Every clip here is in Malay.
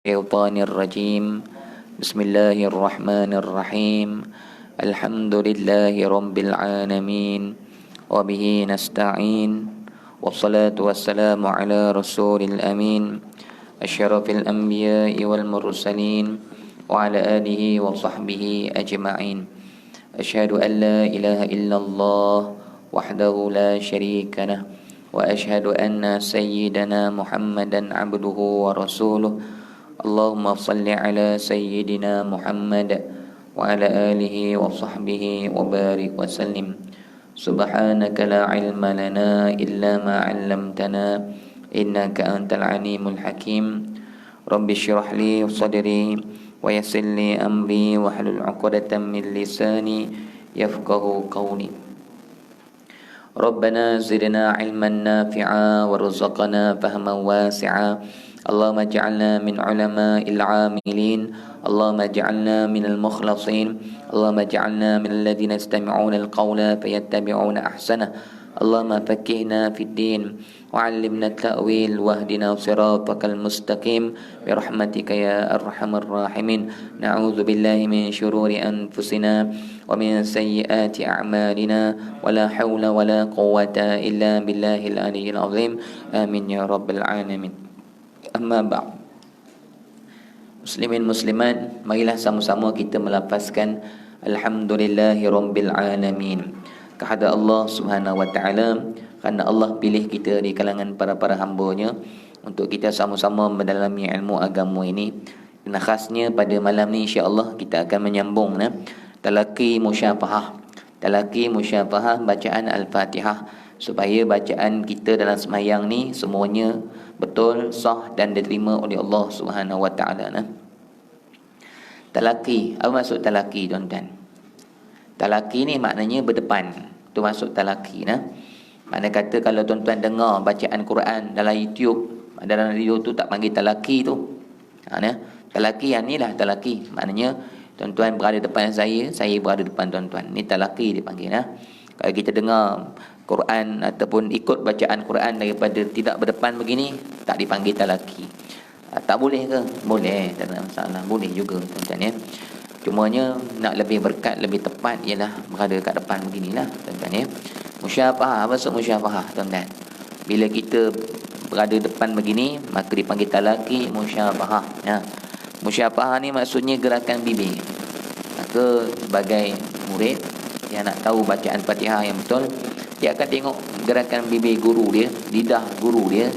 الشيطان الرجيم بسم الله الرحمن الرحيم الحمد لله رب العالمين وبه نستعين والصلاة والسلام على رسول الأمين أشرف الأنبياء والمرسلين وعلى آله وصحبه أجمعين أشهد أن لا إله إلا الله وحده لا شريك له وأشهد أن سيدنا محمدا عبده ورسوله اللهم صل على سيدنا محمد وعلى آله وصحبه وبارك وسلم سبحانك لا علم لنا إلا ما علمتنا إنك أنت العليم الحكيم رب اشرح لي صدري ويسر لي أمري واحلل عقدة من لساني يفقه قولي ربنا زدنا علما نافعا وارزقنا فهما واسعا اللهم اجعلنا من علماء العاملين اللهم اجعلنا من المخلصين اللهم اجعلنا من الذين يستمعون القول فيتبعون أحسنه اللهم فقهنا في الدين وعلمنا التأويل واهدنا صراطك المستقيم برحمتك يا أرحم الراحمين نعوذ بالله من شرور أنفسنا ومن سيئات أعمالنا ولا حول ولا قوة إلا بالله العلي العظيم آمين يا رب العالمين. Amma ba'd. Muslimin muslimat, marilah sama-sama kita melafazkan alhamdulillahi rabbil alamin kepada Allah Subhanahu wa taala, kerana Allah pilih kita di kalangan para hamba-Nya untuk kita sama-sama mendalami ilmu agama ini. Dan khasnya pada malam ni insya-Allah kita akan menyambung talaqi musyafahah. Talaqi musyafahah bacaan al-Fatihah, supaya bacaan kita dalam sembahyang ni semuanya betul, sah dan diterima oleh Allah Subhanahu wa taala. Talaqi, apa maksud talaqi tuan-tuan? Talaqi ni maknanya berdepan. Tu maksud talaqi Makna kata kalau tuan-tuan dengar bacaan Quran dalam YouTube, dalam radio tu tak panggil talaqi tu. Talaqi yang ni lah talaqi. Maknanya tuan-tuan berada depan saya berada depan tuan-tuan. Ni talaqi dipanggil. Kalau kita dengar Quran ataupun ikut bacaan Quran daripada tidak berdepan begini, tak dipanggil talaqi. Tak boleh ke? Boleh, tak ada masalah. Boleh juga tuan-tuan Cumanya nak lebih berkat, lebih tepat ialah berada kat depan beginilah tuan-tuan Musyafahah, apa maksud musyafahah tuan-tuan? Bila kita berada depan begini, maka dipanggil talaqi musyafahah. Musyafahah ni maksudnya gerakan bibir. Maka sebagai murid yang nak tahu bacaan Fatihah yang betul, dia akan tengok gerakan bibir guru dia, lidah guru dia,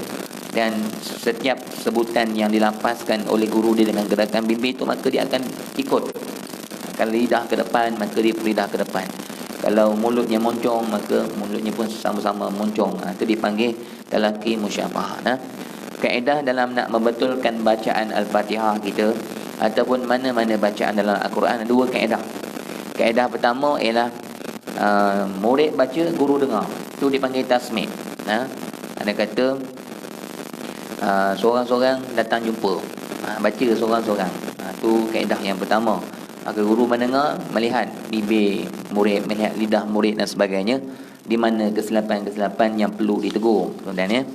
dan setiap sebutan yang dilapaskan oleh guru dia dengan gerakan bibir itu, maka dia akan ikut. Kalau lidah ke depan, maka dia lidah ke depan. Kalau mulutnya moncong, maka mulutnya pun sama-sama moncong. Itu dipanggil talaqi musyafahah. Kaedah dalam nak membetulkan bacaan Al-Fatihah kita ataupun mana-mana bacaan dalam Al-Quran, ada dua kaedah. Kaedah pertama ialah murid baca, guru dengar. Itu dipanggil tasmi'. Ada kata seorang-seorang datang jumpa, baca seorang-seorang. Itu kaedah yang pertama. Maka guru mendengar, melihat bibir murid, melihat lidah murid dan sebagainya, di mana kesilapan-kesilapan yang perlu ditegur tuan-tuan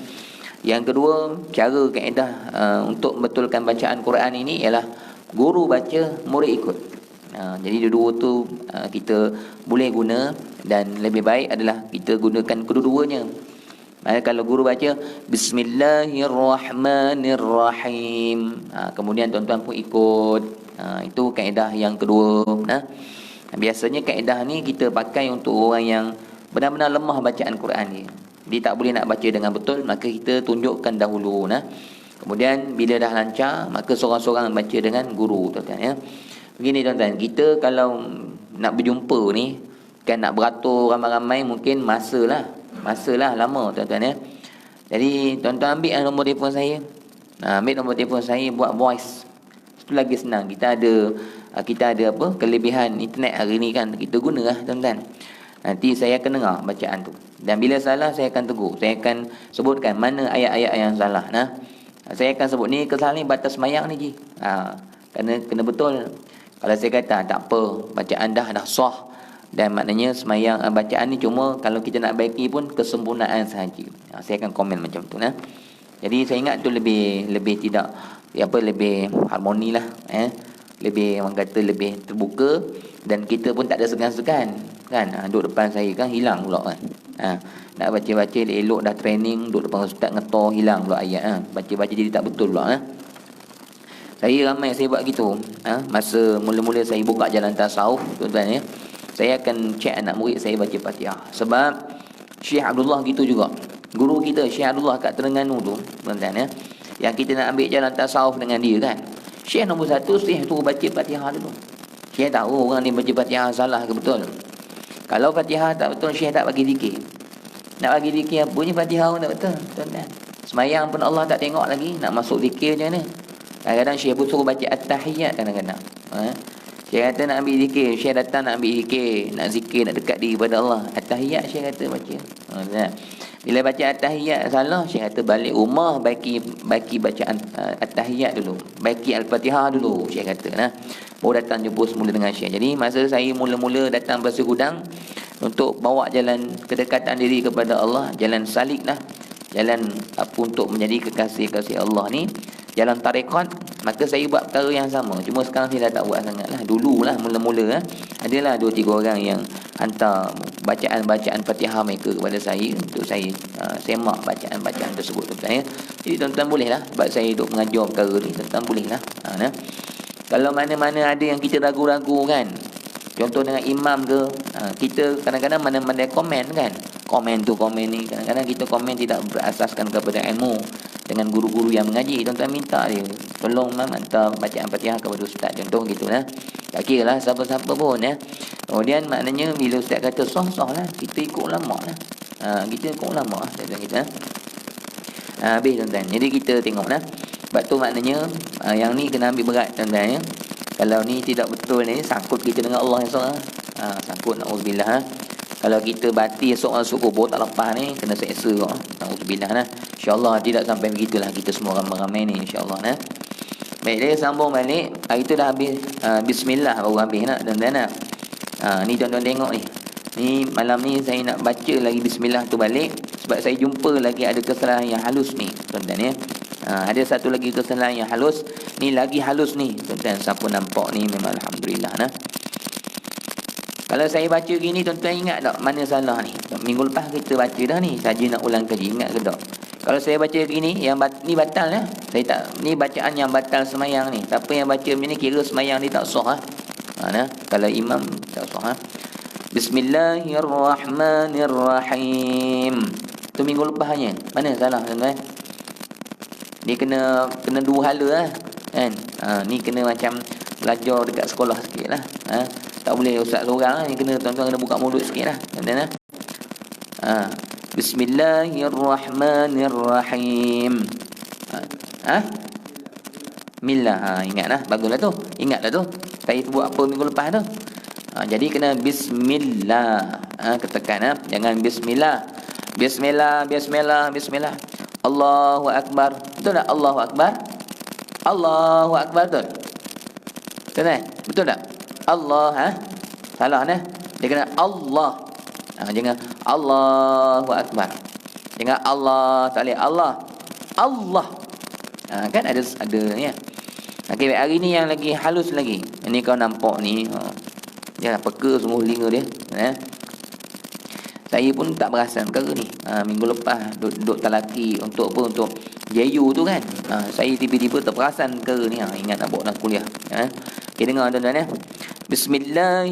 Yang kedua, cara kaedah untuk betulkan bacaan Quran ini ialah guru baca, murid ikut. Jadi dua-dua tu kita boleh guna, dan lebih baik adalah kita gunakan kedua-duanya. Kalau guru baca Bismillahirrahmanirrahim, kemudian tuan-tuan pun ikut, itu kaedah yang kedua. Biasanya kaedah ni kita pakai untuk orang yang benar-benar lemah bacaan Quran ni. Dia tak boleh nak baca dengan betul, maka kita tunjukkan dahulu. Kemudian bila dah lancar, maka seorang-seorang baca dengan guru tuan-tuan Begini tuan-tuan, kita kalau nak berjumpa ni, kan nak beratur ramai-ramai, mungkin masalah lama tuan-tuan Jadi tuan-tuan ambil nombor telefon saya. Ambil nombor telefon saya, buat voice. Itu lagi senang. Kita ada kelebihan internet hari ni kan, kita gunalah tuan-tuan. Nanti saya akan dengar bacaan tu. Dan bila salah, saya akan tegur. Saya akan sebutkan mana ayat-ayat yang salah. Saya akan sebut ni kesalahan ni batas semayang ni je. Kena betul. Kalau saya kata tak apa, bacaan dah sah, dan maknanya semayang bacaan ni cuma kalau kita nak baiki pun kesempurnaan sahaja. Saya akan komen macam tu. Jadi saya ingat tu lebih tidak lebih harmoni lah, lebih, orang kata lebih terbuka, dan kita pun tak ada segan-segan kan. Duduk depan saya kan hilang pula kan. Nak baca-baca elok dah training, duduk depan ustaz ngetor hilang pula ayat. Baca-baca jadi tak betul pula. Saya ramai saya buat gitu. Masa mula-mula saya buka jalan tasawuf, tuan-tuan saya akan check anak murid saya baca Fatihah. Sebab Syekh Abdullah gitu juga. Guru kita Syekh Abdullah kat Terengganu tu, tuan-tuan yang kita nak ambil jalan tasawuf dengan dia kan. Syekh nombor satu, Syekh tu baca Fatihah dulu. Syekh tahu orang ni baca Fatihah salah ke betul. Kalau Fatihah tak betul, Syekh tak bagi zikir. Nak bagi zikir apa ni, Fatihah pun tak betul, tuan-tuan. Semayang pun Allah tak tengok lagi, nak masuk zikir macam mana. Kadang-kadang Syekh pun suruh baca At-Tahiyyat kadang-kadang. Syekh kata nak ambil zikir, Syekh datang nak ambil zikir, nak zikir, nak dekat diri pada Allah. At-Tahiyyat Syekh kata baca. Bila baca At-Tahiyyat salah, Syekh kata balik rumah baiki bacaan At-Tahiyyat dulu, baiki Al-Fatihah dulu, Syekh kata baru datang jumpa semula dengan Syekh. Jadi masa saya mula-mula datang Pasir Gudang untuk bawa jalan kedekatan diri kepada Allah, jalan salik lah, jalan apa untuk menjadi kekasih-kasih Allah ni, jalan tarekat, maka saya buat perkara yang sama. Cuma sekarang saya dah tak buat sangat lah. Dulu lah mula-mula adalah 2-3 orang yang hantar bacaan-bacaan Fatihah mereka kepada saya untuk saya semak bacaan-bacaan tersebut, tuan-tuan Jadi tuan-tuan boleh lah, sebab saya duduk mengajar perkara ni, tuan-tuan boleh lah. Kalau mana-mana ada yang kita ragu-ragu kan, contoh dengan imam ke, kita kadang-kadang mana-mana komen kan, komen tu komen ni, kadang-kadang kita komen tidak berasaskan kepada ilmu. Dengan guru-guru yang mengaji, tuan-tuan minta dia, tolong hantar bacaan Fatihah kepada ustaz, contoh gitulah. Tak kira lah siapa-siapa pun Kemudian maknanya bila ustaz kata sah-sah lah, kita ikut ulama lah. Kita ikut ulama lah, kita. Habis tuan-tuan. Jadi kita tengok lah. Sebab tu maknanya yang ni kena ambil berat, tuan-tuan Kalau ni tidak betul ni, sangkut kita dengan Allah esok sangkut, na'udzubillah Kalau kita batil esok masuk kubur tak lepas ni, kena seksa na'udzubillah InsyaAllah tidak sampai begitulah kita semua ramai-ramai ni, insyaAllah Baik, dia sambung balik. Hari tu dah habis Bismillah baru habis tuan-tuan ni tuan-tuan tengok ni. Ni malam ni saya nak baca lagi Bismillah tu balik, sebab saya jumpa lagi ada kesalahan yang halus ni, tuan-tuan ada satu lagi kesalahan yang halus. Ni lagi halus ni, tuan-tuan. Siapa nampak ni memang Alhamdulillah Kalau saya baca gini, tuan-tuan ingat tak mana salah ni? Minggu lepas kita baca dah ni, saja nak ulang kaji, ingat ke tak? Kalau saya baca gini, ni batal Saya tak, ni bacaan yang batal semayang ni. Siapa yang baca macam ni kira semayang ni tak sah Kalau imam tak sah Bismillahirrahmanirrahim. Tu minggu lepasnya. Mana salah, tuan-tuan? Ni kena 2 hala kan. Ni kena macam belajar dekat sekolah sikit lah. Tak boleh ustaz seorang ni, kena tuan-tuan kena buka mulut sikit lah, tuan-tuan Bismillahirrahmanirrahim. Millah. Ingatlah, baguslah tu. Ingatlah tu. Saya buat apa minggu lepas tu. Jadi kena bismillah. Ketekan jangan bismillah. Bismillah. Allahu akbar. Betul tak Allahu akbar? Allahu akbar betul. Betul tak? Betul tak? Allah salah Dia kena Allah. Jangan Allahu akbar. Jangan Allah, tak boleh Allah. Kan ada ya. Okey, hari ni yang lagi halus lagi. Ini kau nampak ni. Jangan peka semua telinga dia. Saya pun tak perasan perkara ni. Minggu lepas duduk talaki untuk apa? Untuk JU tu kan. Saya tiba-tiba terperasan perkara ni. Ingat nak bawa dalam kuliah. Okay, dengar tuan-tuan Bismillah.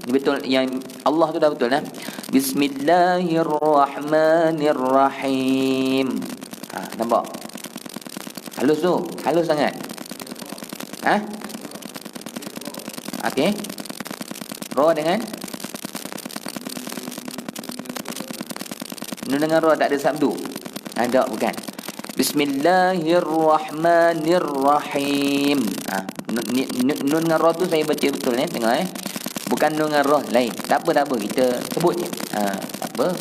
Betul yang Allah tu dah betul Bismillahirrahmanirrahim. Nampak? Halus tu. Halus sangat. Okey. Ra dengan nun dengan ra tak ada sabdu. Ada bukan? Bismillahirrahmanirrahim. Nun dengan ra tu saya baca betul tengok Bukan nun dengan ra lain. Tak apa kita sebut je. Apa?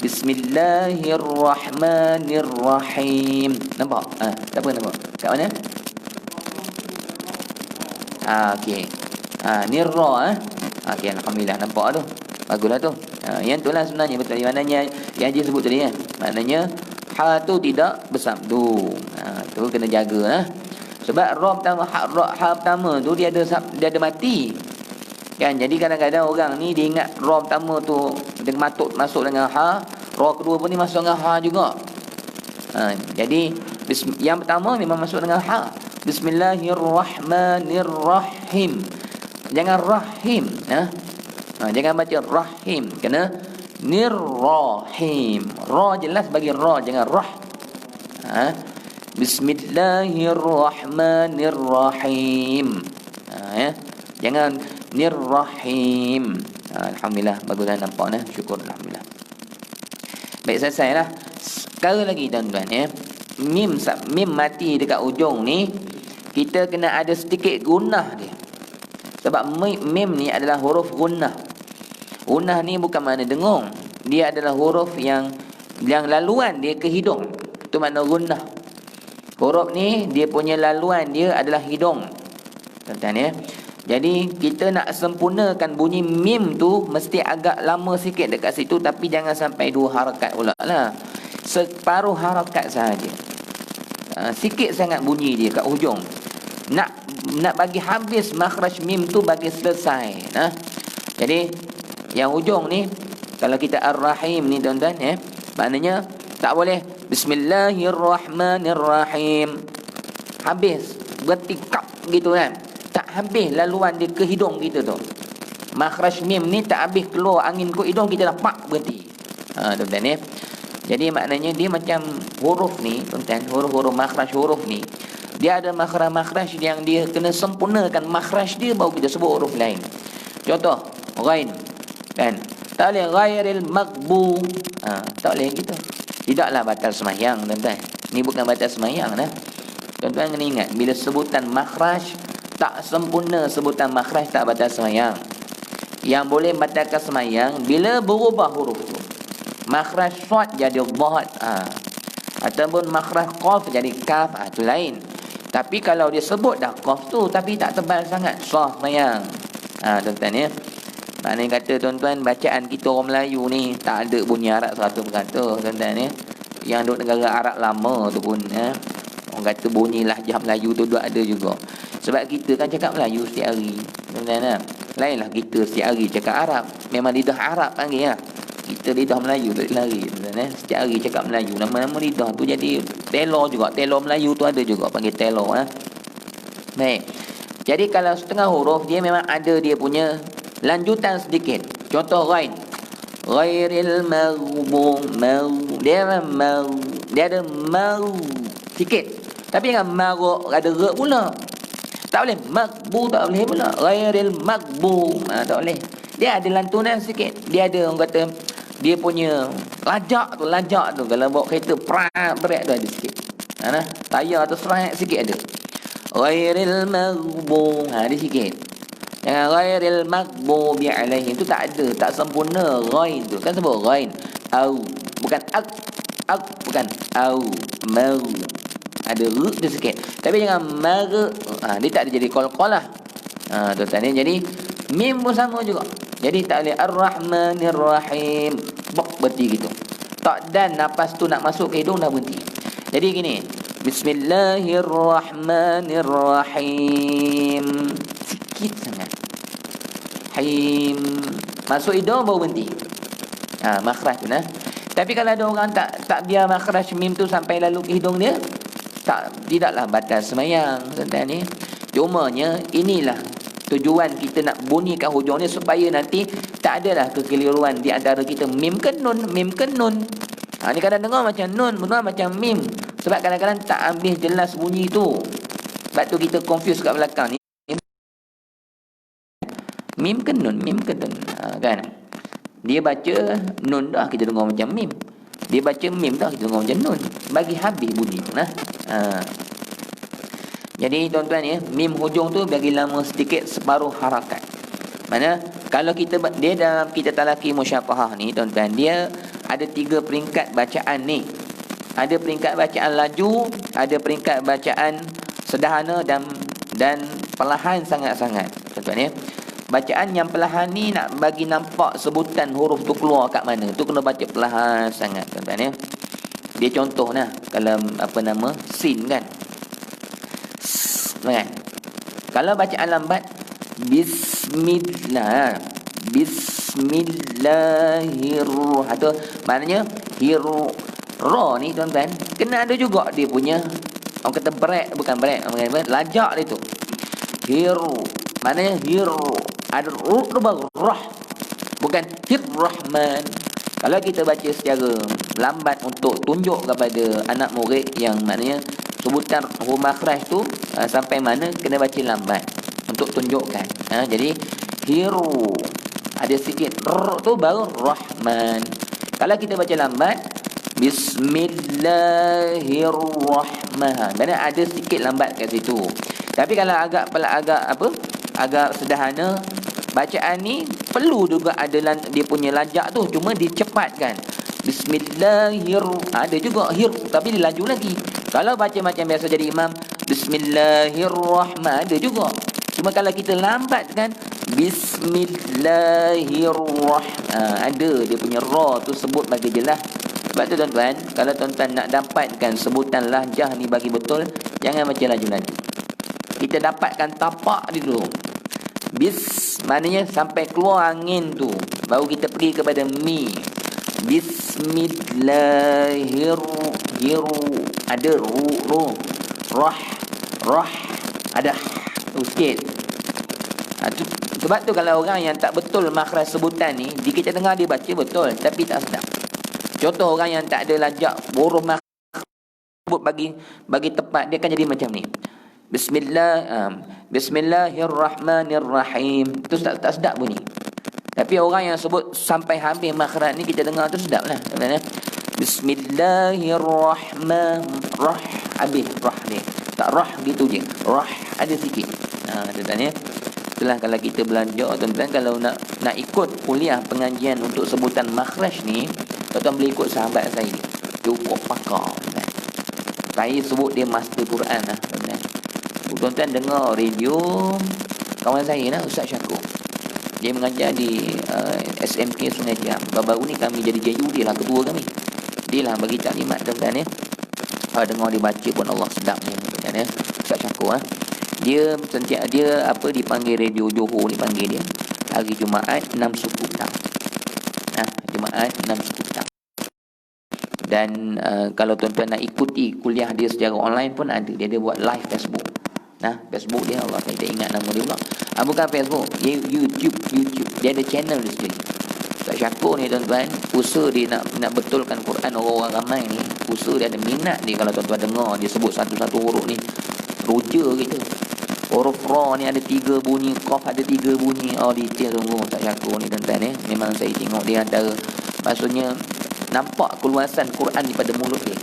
Bismillahirrahmanirrahim. Nampak? Tak apa nampak. Kat mana? Okey. Ni ra okey, alhamdulillah nampak tu. Baguslah tu. Yang itulah sebenarnya betul. Maknanya yang Haji sebut tadi Maknanya ha tu tidak bersabdu. Tu kena jaga Sebab ra pertama, ha pertama tu dia ada mati. Kan, jadi kadang-kadang orang ni dia ingat ra pertama tu dia masuk dengan ha, ra kedua pun ni masuk dengan ha juga. Jadi yang pertama memang masuk dengan ha. Bismillahirrahmanirrahim. Jangan rahim, jangan baca rahim, kena nirrahim. Ra jelas bagi ra, jangan rah. Bismillahirrahmanirrahim. Jangan nirrahim. Alhamdulillah, baguslah nampak syukur alhamdulillah. Baik, selesailah. Sekali lagi tuan-tuan Mim mati dekat ujung ni, kita kena ada sedikit gunnah dia. Sebab mim ni adalah huruf gunnah. Gunnah ni bukan makna dengung. Dia adalah huruf yang laluan dia ke hidung. Itu makna gunnah. Huruf ni dia punya laluan dia adalah hidung. Tuan-tuan Jadi kita nak sempurnakan bunyi mim tu mesti agak lama sikit dekat situ, tapi jangan sampai 2 harakat pula lah. Separuh harakat sahaja. Sikit sangat bunyi dia kat hujung. Nak bagi habis makhraj mim tu, bagi selesai. Jadi yang hujung ni, kalau kita ar-rahim ni tuan-tuan maknanya tak boleh bismillahirrahmanirrahim habis berhenti kap gitu kan. Tak habis laluan dia ke hidung kita tu. Makhraj mim ni tak habis keluar angin ke hidung, kita dah pak berhenti. Tuan-tuan Jadi maknanya dia macam huruf ni tuan-tuan, huruf-huruf makhraj huruf ni, dia ada makhraj yang dia kena sempurnakan makhraj dia baru kita sebut huruf lain. Contoh ghain kan, tak boleh ghairil maghbu, tak boleh gitu. Tidaklah batal sembahyang tuan-tuan. Ni bukan batal sembahyang tuan-tuan kena ingat, bila sebutan makhraj tak sempurna, sebutan makhraj tak batal sembahyang. Yang boleh batalkan sembahyang bila berubah huruf tu. Makhraj shad jadi dhad, ataupun makhraj qaf jadi kaf, itu lain. Tapi kalau dia sebut dah qaf tu tapi tak tebal sangat, sah sembahyang. Tuan-tuan maknanya kata tuan-tuan, bacaan kita orang Melayu ni tak ada bunyi Arab 100%, tuan-tuan Yang duduk negara Arab lama tu pun orang kata bunyi lahjah Melayu tu ada juga. Sebab kita kan cakap Melayu setiap hari, tuan-tuan Lainlah kita setiap hari cakap Arab. Memang lidah Arab panggil kita lidah Melayu tak lari tuan-tuan Setiap hari cakap Melayu, nama-nama lidah tu jadi telo juga. Telo Melayu tu ada juga panggil telo. Baik. Jadi kalau setengah huruf dia memang ada dia punya lanjutan sedikit. Contoh ghain. Ghairil maghbu, dia ada mau sikit. Tapi jangan maruk ada re pula. Tak boleh maghbu, tak boleh pula. Ghairil maghbu, tak boleh. Dia ada lantunan sikit. Dia ada orang kata dia punya lajak tu kalau bawa kereta berat tu ada sikit. Tayar tu serat sikit ada. Ghairil maghbu, dia sikit. Jangan ghairil maghbubi alaihim, tu tak ada, tak sempurna ghain tu. Kan sebut ghain au, bukan ak bukan au, mau. Ada ru tu sikit. Tapi jangan mar, dia tak ada jadi qalqalah. Tuan-tuan jadi mim pun sama juga. Jadi tak boleh ar-rahmanir-rahim. Berhenti gitu. Tak, dan nafas tu nak masuk ke hidung dah berhenti. Jadi gini. Bismillahirrahmanirrahim. Sikit sangat. Him. Masuk hidung baru berhenti. Makhraj tu Tapi kalau ada orang tak biar makhraj mim tu sampai lalu ke hidung dia, tidaklah batal sembahyang tuan-tuan ni. Cumanya inilah tujuan kita nak bunyikan hujung ni supaya nanti tak adalah kekeliruan di antara kita mim ke nun, mim ke nun. Ni kadang dengar macam nun, benar macam mim. Sebab kadang-kadang tak habis jelas bunyi tu. Sebab tu kita confuse kat belakang ni. Mim ke nun, mim ke nun. Kan? Dia baca nun dah kita dengar macam mim. Dia baca mim dah kita dengar macam nun. Bagi habis bunyi tu Jadi tuan-tuan mim hujung tu bagi lama sedikit, separuh harakat. Mana kalau dia dalam kita talaqi musyafahah ni tuan-tuan, dia ada 3 peringkat bacaan ni. Ada peringkat bacaan laju, ada peringkat bacaan sederhana dan perlahan sangat-sangat. Tuan-tuan bacaan yang perlahan ni nak bagi nampak sebutan huruf tu keluar kat mana, tu kena baca perlahan sangat tuan-tuan Dia contoh kalau sin kan. kan? Kalau bacaan lambat, bismillah. Bismillahirrahmanirrahim. Atau maknanya ra ni tuan-tuan, kena ada juga dia punya, orang kata break, bukan break, orang kata lajak dia tu. Maknanya ada tu baru rah. Bukan hirrahman. Kalau kita baca secara lambat untuk tunjuk kepada anak murid yang maknanya sebutan huruf makhraj tu sampai mana kena baca lambat untuk tunjukkan. Jadi ada sikit tu baru rahman. Kalau kita baca lambat bismillahirrahmanirrahim, mana ada sikit lambat kat situ. Tapi kalau agak sederhana, bacaan ni perlu juga ada dia punya lajak tu, cuma dicepatkan. Bismillahirrahmanirrahim. Ada juga tapi dilaju lagi. Kalau baca macam biasa jadi imam, bismillahirrahmanirrahim, ada juga. Cuma kalau kita lambatkan, bismillahirrahmanirrahim, ada dia punya ra tu sebut bagi jelas. Sebab tu tuan-tuan, kalau tuan-tuan nak dapatkan sebutan lahjah ni bagi betul, jangan baca laju-laju. Kita dapatkan tapak dia dulu. Maknanya sampai keluar angin tu, baru kita pergi kepada mi. Bismillahirrahmanirrahim. Ada ru. Rah. Ada tu sikit. Sebab tu kalau orang yang tak betul makhraj sebutan ni, kita dengar dia baca betul tapi tak sedap. Contoh orang yang tak ada lajak huruf makhraj sebut bagi tepat, dia akan jadi macam ni. Bismillahirrahmanirrahim. Itu tak sedap bunyi. Tapi orang yang sebut sampai habis makhraj ni, kita dengar tu sedap lah. Bismillahirrahmanirrahim. Habis rah ni. Tak rah gitu je. Rah ada sikit. Tuan-tuan ya. Itulah kalau kita belajar tuan-tuan, kalau nak ikut kuliah pengajian untuk sebutan makhraj ni, tuan-tuan boleh ikut sahabat saya. Cukup pakar. Saya sebut dia master Quran lah, tuan-tuan. Tuan-tuan dengar radio kawan saya lah, Ustaz Syakur. Dia mengajar di SMK Sungai Tiam. Baru-baru ni kami jadi JU, dia lah ketua kami. Dia lah bagi taklimat tuan-tuan ya. Dengar dia baca pun Allah sedapnya tuan-tuan ya. Ustaz Syakur dia dipanggil radio Johor, dipanggil dia hari Jumaat 6 suku petang. Jumaat 6 suku petang. Dan kalau tuan-tuan nak ikuti kuliah dia secara online pun ada. Dia buat live Facebook. Facebook dia, Allah saya tak ingat nama dia pula. Bukan Facebook, YouTube. Dia ada channel dia sendiri. Ustaz Syakur ni tuan-tuan, usaha dia nak betulkan Quran orang-orang ramai ni. Usaha dia ada minat dia. Kalau tuan-tuan dengar dia sebut satu-satu huruf ni, roja kita. Huruf ra ni ada 3 bunyi, qaf ada 3 bunyi. Detail sungguh Ustaz Syakur ni tuan-tuan ya. Memang saya tengok dia antara, maksudnya nampak keluasan Quran ni pada mulut dia.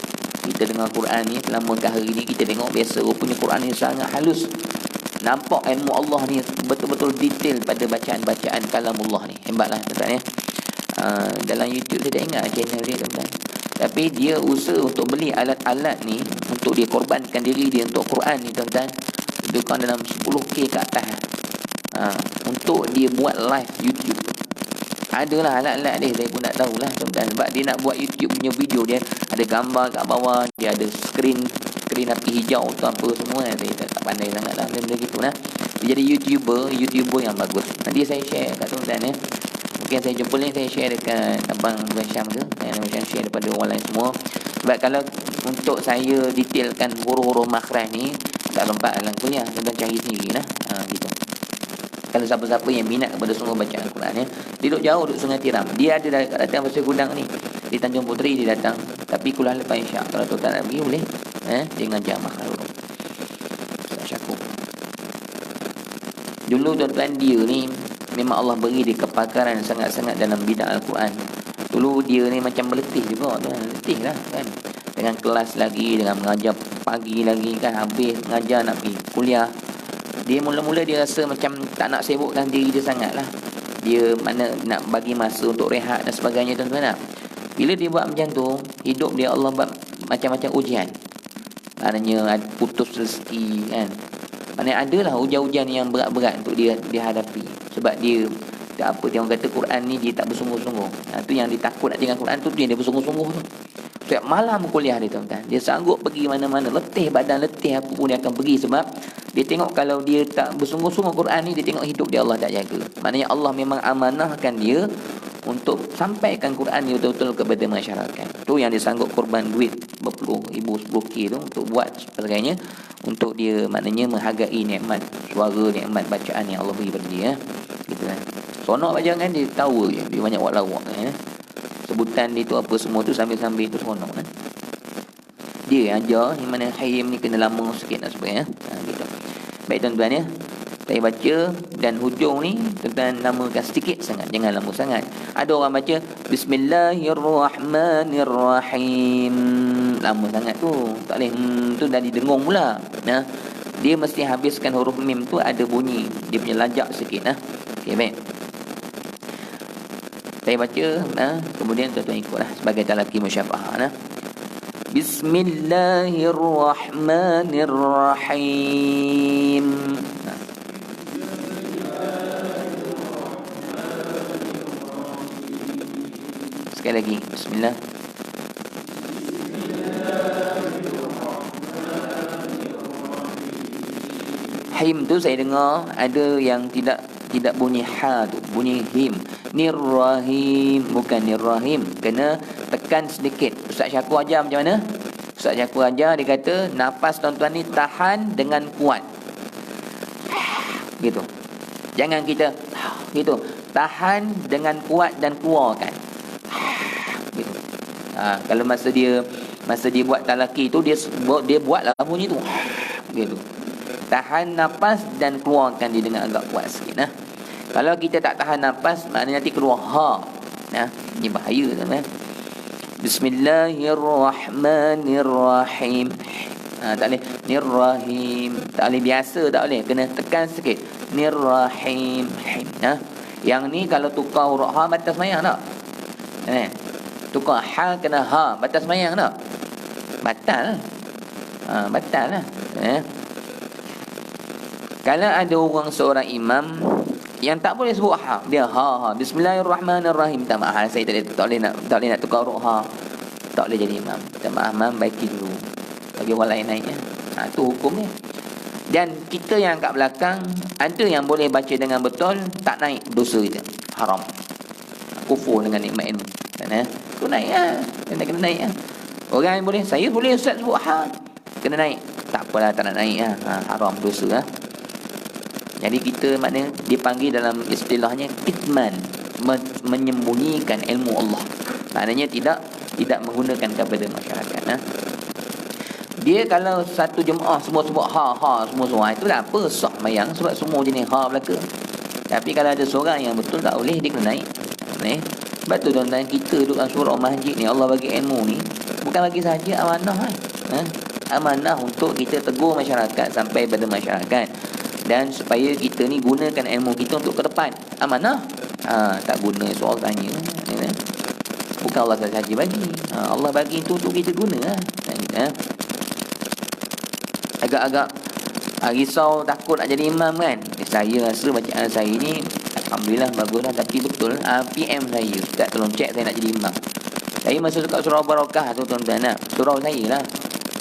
Kita dengar Quran ni selama hari ni, kita tengok biasa rupanya Quran ni sangat halus. Nampak ilmu Allah ni betul-betul detail pada bacaan-bacaan kalamullah ni. Hebatlah tuan-tuan ya. Dalam YouTube saya tak ingat channel dia tuan-tuan. Tapi dia usaha untuk beli alat-alat ni untuk dia korbankan diri dia untuk Quran ni tuan-tuan. Itu kan dalam 10k ke atas. Untuk dia buat live YouTube. Adalah alat-alat dia, saya pun tak tahulah tuan-tuan. Sebab dia nak buat YouTube punya video, dia ada gambar kat bawah, dia ada screen api hijau tu apa semua. Saya tak pandai sangat lah benda gitu lah. Dia jadi YouTuber yang bagus. Nanti saya share kat tuan-tuan ya. Mungkin saya jumpa ni, saya share dekat Abang Syam ke, saya share daripada orang lain semua. Sebab kalau untuk saya detailkan huruf-huruf makhraj ni, tak lompat dalam kuliah, tuan-tuan cari sendiri lah. Gitu. Kalau siapa-siapa yang minat kepada semua bacaan Al-Quran ya, dia duduk jauh, duduk Sungai Tiram. Dia ada datang Pasir Gudang ni, di Tanjung Puteri dia datang. Tapi kuliah lepas Isyak. Kalau tuan-tuan nak pergi boleh. Dia ngajar makhraj huruf. Syakur. Dulu tuan-tuan dia ni memang Allah beri dia kepakaran sangat-sangat dalam bidang Al-Quran. Dulu dia ni macam berletih juga tuan, letih lah kan. Dengan kelas lagi, dengan mengajar pagi lagi kan, habis mengajar nak pergi kuliah. Dia mula-mula dia rasa macam tak nak sibukkan diri dia sangat lah. Dia mana nak bagi masa untuk rehat dan sebagainya tuan-tuan lah. Bila dia buat macam tu, hidup dia Allah buat macam-macam ujian. Maknanya putus rezeki kan. Maknanya adalah ujian-ujian yang berat-berat untuk dia hadapi. Sebab dia orang kata Quran ni dia tak bersungguh-sungguh. Tu yang dia takut nak tinggal Quran tu, dia bersungguh-sungguh tu. Setiap malam kuliah dia tuan-tuan. Dia sanggup pergi mana-mana, letih badan, letih apa pun dia akan pergi sebab Dia tengok kalau dia tak bersungguh-sungguh Quran ni, dia tengok hidup dia Allah tak jaga. Maknanya Allah memang amanahkan dia untuk sampaikan Quran ni betul-betul kepada masyarakat. Tu yang dia sanggup korban duit berpuluh ribu, 10k tu untuk buat sebagainya, untuk dia maknanya menghargai nikmat suara, nikmat bacaan yang Allah beri pada dia. Gitu kan. Sonok baca kan dia tahu je, dia banyak buat lawak sebutan dia tu apa semua tu sambil-sambil tu sonok kan. Dia yang ajar yang mana Hayim ni kena lama sikit nak sebut gitu. Baik tuan-tuan ya. Saya baca dan hujung ni tuan-tuan namakan sedikit sangat, jangan lama sangat. Ada orang baca Bismillahirrahmanirrahim. Lama sangat tu. Tak boleh tu dah didengung pula. Nah, dia mesti habiskan huruf mim tu ada bunyi. Dia punya lajak sikit Okey, baik. Saya baca kemudian tuan-tuan ikutlah sebagai talaqi musyafahah Bismillahirrahmanirrahim. Sekali lagi. Bismillah. Him tu saya dengar ada yang tidak bunyi ha tu, bunyi him. Nirrahim, bukan nirrahim. Kena tekan sedikit. Ustaz Syakur ajar macam mana? Ustaz Syakur ajar, dia kata nafas tuan-tuan ni tahan dengan kuat. Gitu. Jangan kita gitu. Tahan dengan kuat dan keluarkan. Gitu. Kalau masa dia buat talaqi tu dia buatlah bunyi tu. Gitu. Tahan nafas dan keluarkan dia dengan agak kuat sikit Kalau kita tak tahan nafas, maknanya nanti keluar ha. Ini bahaya kan. Bismillahirrahmanirrahim. Tak boleh nirrahim. Tak boleh biasa, tak boleh. Kena tekan sikit. Nirrahim. Yang ni kalau tukar huruf ha batas semayang tak? Tukar ha kena ha batas semayang tak? Batal. Batal lah. Kalau ada orang seorang imam yang tak boleh sebut ha, dia ha Bismillahirrahmanirrahim. Tak maaf, saya tak boleh nak tukar huruf ha. Tak boleh jadi imam. Tak maaf, imam baiki dulu bagi orang lain naiknya. Tu hukumnya. Dan kita yang kat belakang ada yang boleh baca dengan betul, tak naik dosa kita. Haram. Kufur dengan nikmat ilmu. Tu naik kena naik Orang yang boleh, saya boleh ustaz sebut ha, kena naik. Tak apalah, tak nak naik haram, dosa Jadi kita maknanya dipanggil dalam istilahnya kitman, menyembunyikan ilmu Allah. Maknanya tidak menggunakan kepada masyarakat. Dia kalau satu jemaah semua sebut ha semua itu tak apa, sah mayang sebab semua jenis ha belaka. Tapi kalau ada seorang yang betul tak boleh, dia kena naik. Sebab tu tuan-tuan, kita duduk dalam surau masjid ni, Allah bagi ilmu ni bukan bagi saja amanah amanah untuk kita tegur masyarakat sampai pada masyarakat. Dan supaya kita ni gunakan ilmu kita untuk ke depan. Amanah. Tak guna soal tanya. Bukan Allah sahaja bagi. Allah bagi itu untuk kita guna. Agak-agak risau, takut nak jadi imam kan. Saya rasa bacaan saya ni alhamdulillah baguslah. Tapi betul PM saya, Ustaz tolong cek saya nak jadi imam. Saya masa dekat surau Barakah tu tuan-tuan surau saya lah.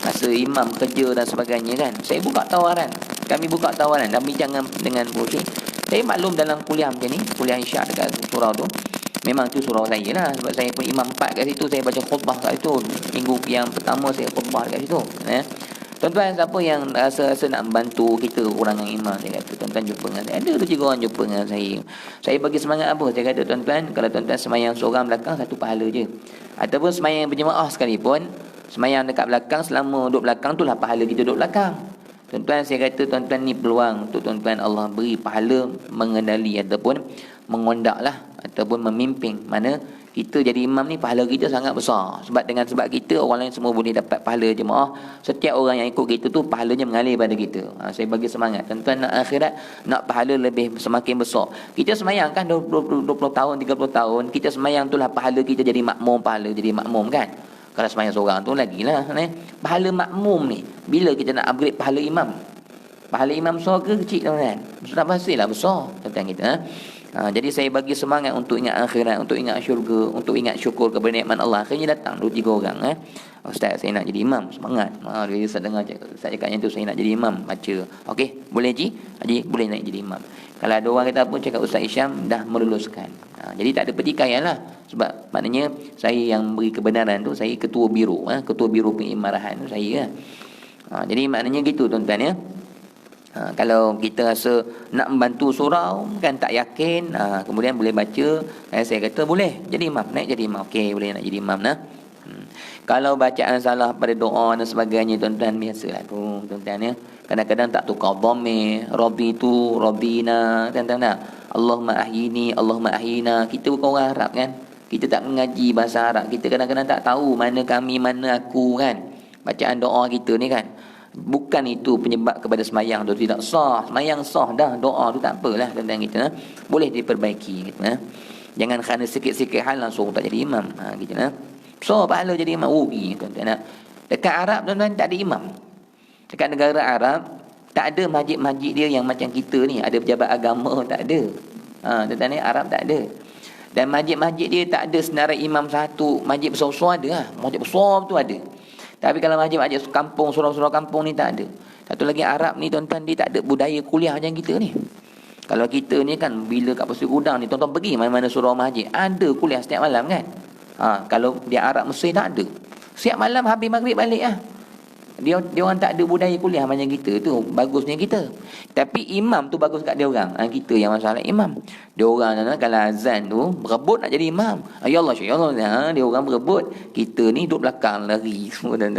Masa imam kerja dan sebagainya kan, saya buka tawaran. Kami buka tawaran dan bincang dengan Bukit. Saya maklum dalam kuliah macam ni, kuliah Isyak dekat surau tu, memang tu surau saya lah. Sebab saya pun imam 4 kat situ, saya baca khutbah kat situ. Minggu yang pertama saya khutbah dekat situ. Tuan-tuan, siapa yang rasa nak membantu kita orang yang imam, saya kata tuan-tuan jumpa dengan saya. Ada juga orang jumpa dengan saya. Saya bagi semangat apa? Saya kata tuan-tuan, kalau tuan-tuan semayang seorang belakang, 1 pahala je. Ataupun semayang berjemaah sekalipun, semayang dekat belakang, selama duduk belakang tu lah pahala kita duduk belakang. Tuan-tuan, saya kata tuan-tuan ni peluang untuk tuan-tuan Allah beri pahala mengendali ataupun mengondaklah ataupun memimpin. Mana kita jadi imam ni pahala kita sangat besar. Sebab kita orang lain semua boleh dapat pahala jemaah. Setiap orang yang ikut kita tu pahalanya mengalir pada kita. Saya bagi semangat. Tuan-tuan nak akhirat, nak pahala lebih semakin besar. Kita semayang kan 20 tahun, 30 tahun, kita semayang tu lah pahala kita jadi makmum, pahala jadi makmum kan. Kalau semayang seorang tu lagilah pahala makmum ni. Bila kita nak upgrade pahala imam? Pahala imam besar ke kecil tuan-tuan? Tak pastilah besar tuan-tuan kita. Jadi saya bagi semangat untuk ingat akhirat, untuk ingat syurga, untuk ingat syukur kepada nikmat Allah. Akhirnya datang 2-3 orang. Ustaz, saya nak jadi imam. Semangat. Dia Ustaz dengar Ustaz cakap yang tu, saya nak jadi imam. Baca. Okey, boleh Haji? Haji boleh nak jadi imam. Kalau ada orang kata apa, cakap Ustaz Isyam dah meluluskan. Jadi tak ada pertikaian lah. Sebab maknanya saya yang beri kebenaran tu, saya ketua biro. Ketua biro pengimarahan tu saya. Jadi maknanya gitu tuan-tuan ya. Kalau kita rasa nak membantu surau kan tak yakin, kemudian boleh baca, saya kata boleh jadi imam, naik jadi imam. Okey, boleh nak jadi imam nah. Kalau bacaan salah pada doa dan sebagainya tuan-tuan, biasalah tu tuan-tuan ya. Kadang-kadang tak tukar dhamir, raditu, radina, tuan-tuan. Allahumma ahyini, Allahumma ahyina. Kita bukan orang Arab kan. Kita tak mengaji bahasa Arab. Kita kadang-kadang tak tahu mana kami, mana aku kan. Bacaan doa kita ni kan. Bukan itu penyebab kepada semayang tu tidak sah. Semayang sah dah, doa tu tak apalah tuan-tuan kita. Boleh diperbaiki gitu. Jangan kerana sikit-sikit hal langsung tak jadi imam. Gitu nah. So pahala jadi imam rugi tuan-tuan. Dekat Arab tuan-tuan tak ada imam. Dekat negara Arab tak ada masjid-masjid dia yang macam kita ni, ada pejabat agama, tak ada. Tuan-tuan ni Arab tak ada. Dan masjid-masjid dia tak ada senarai imam satu. Masjid besar-besar ada lah. Masjid besar tu ada. Tapi kalau masjid-masjid kampung, surau-surau kampung ni tak ada. Satu lagi Arab ni tuan-tuan, dia tak ada budaya kuliah macam kita ni. Kalau kita ni kan bila kat Pasir Gudang ni tuan-tuan pergi mana-mana surau masjid, ada kuliah setiap malam kan. Kalau di Arab Mesir tak ada. Setiap malam habis maghrib balik lah. Dia orang tak ada budaya kuliah macam kita tu. Bagusnya kita. Tapi imam tu bagus kat dia orang. Kita yang masalah imam. Dia orang kalau azan tu berebut nak jadi imam. Ya Allah, ya Allah. Dia orang berebut. Kita ni duduk belakang lari semua dan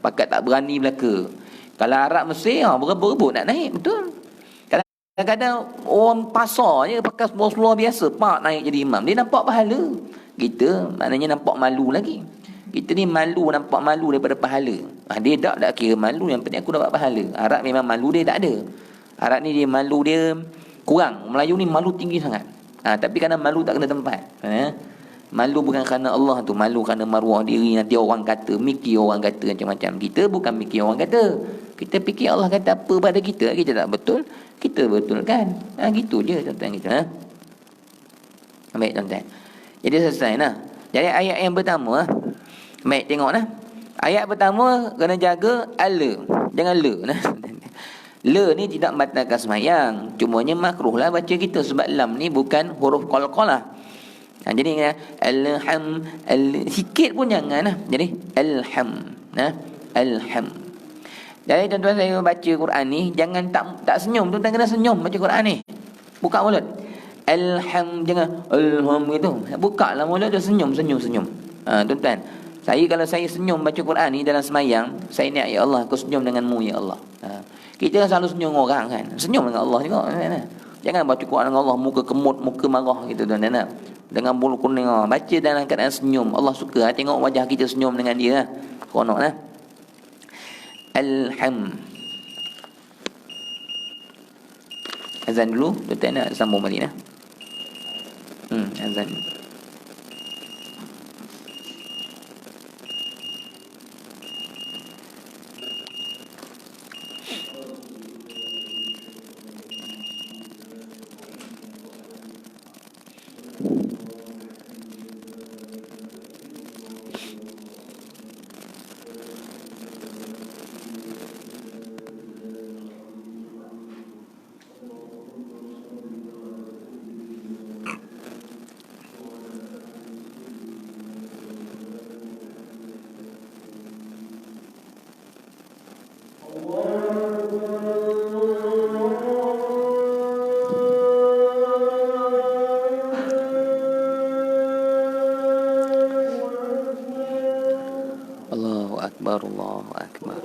pakat tak berani belaka. Kalau Arab Mesir berebut-rebut nak naik, betul. Kadang-kadang orang pasar je pakai seluar biasa, pak naik jadi imam. Dia nampak pahala. Kita maknanya nampak malu lagi. Kita ni malu, nampak malu daripada pahala. Dia tak kira malu, yang penting aku dapat pahala. Arab memang malu dia tak ada. Arab ni dia malu dia kurang. Melayu ni malu tinggi sangat. Tapi kerana malu tak kena tempat. Malu bukan kerana Allah tu, malu kerana maruah diri. Nanti orang kata, mikir orang kata macam-macam. Kita bukan mikir orang kata. Kita fikir Allah kata apa pada kita. Kita tak betul, kita betul kan. Gitu je tuan-tuan kita. Baik tuan-tuan. Jadi selesai nah. Jadi ayat yang pertama, baik tengok nah. Ayat pertama kena jaga ala. Jangan le nah. Le ni tidak membatalkan sembahyang. Cumanya makruhlah baca kita sebab lam ni bukan huruf qalqalah. Jadi alham sikit pun jangan nah. Jadi alham nah. Alham. Jadi tuan-tuan saya baca Quran ni jangan tak senyum. Tuan-tuan kena senyum baca Quran ni. Buka mulut. Alham, jangan alham gitu. Buka lah mulut dia senyum. Tuan-tuan, kalau saya senyum baca Quran ni dalam semayang, saya niat ya Allah aku senyum denganmu ya Allah. Kita selalu senyum orang kan. Senyum dengan Allah juga. Jangan baca Quran dengan Allah muka kemut, muka marah gitu tuan-tuan. Dengan bulu kuning baca dalam keadaan senyum. Allah suka tengok wajah kita senyum dengan dia. Seronoklah. Alham. Azan dulu, tuan-tuan nak sambung balik nah. Azan. Allahu Akbar, Allahu Akbar.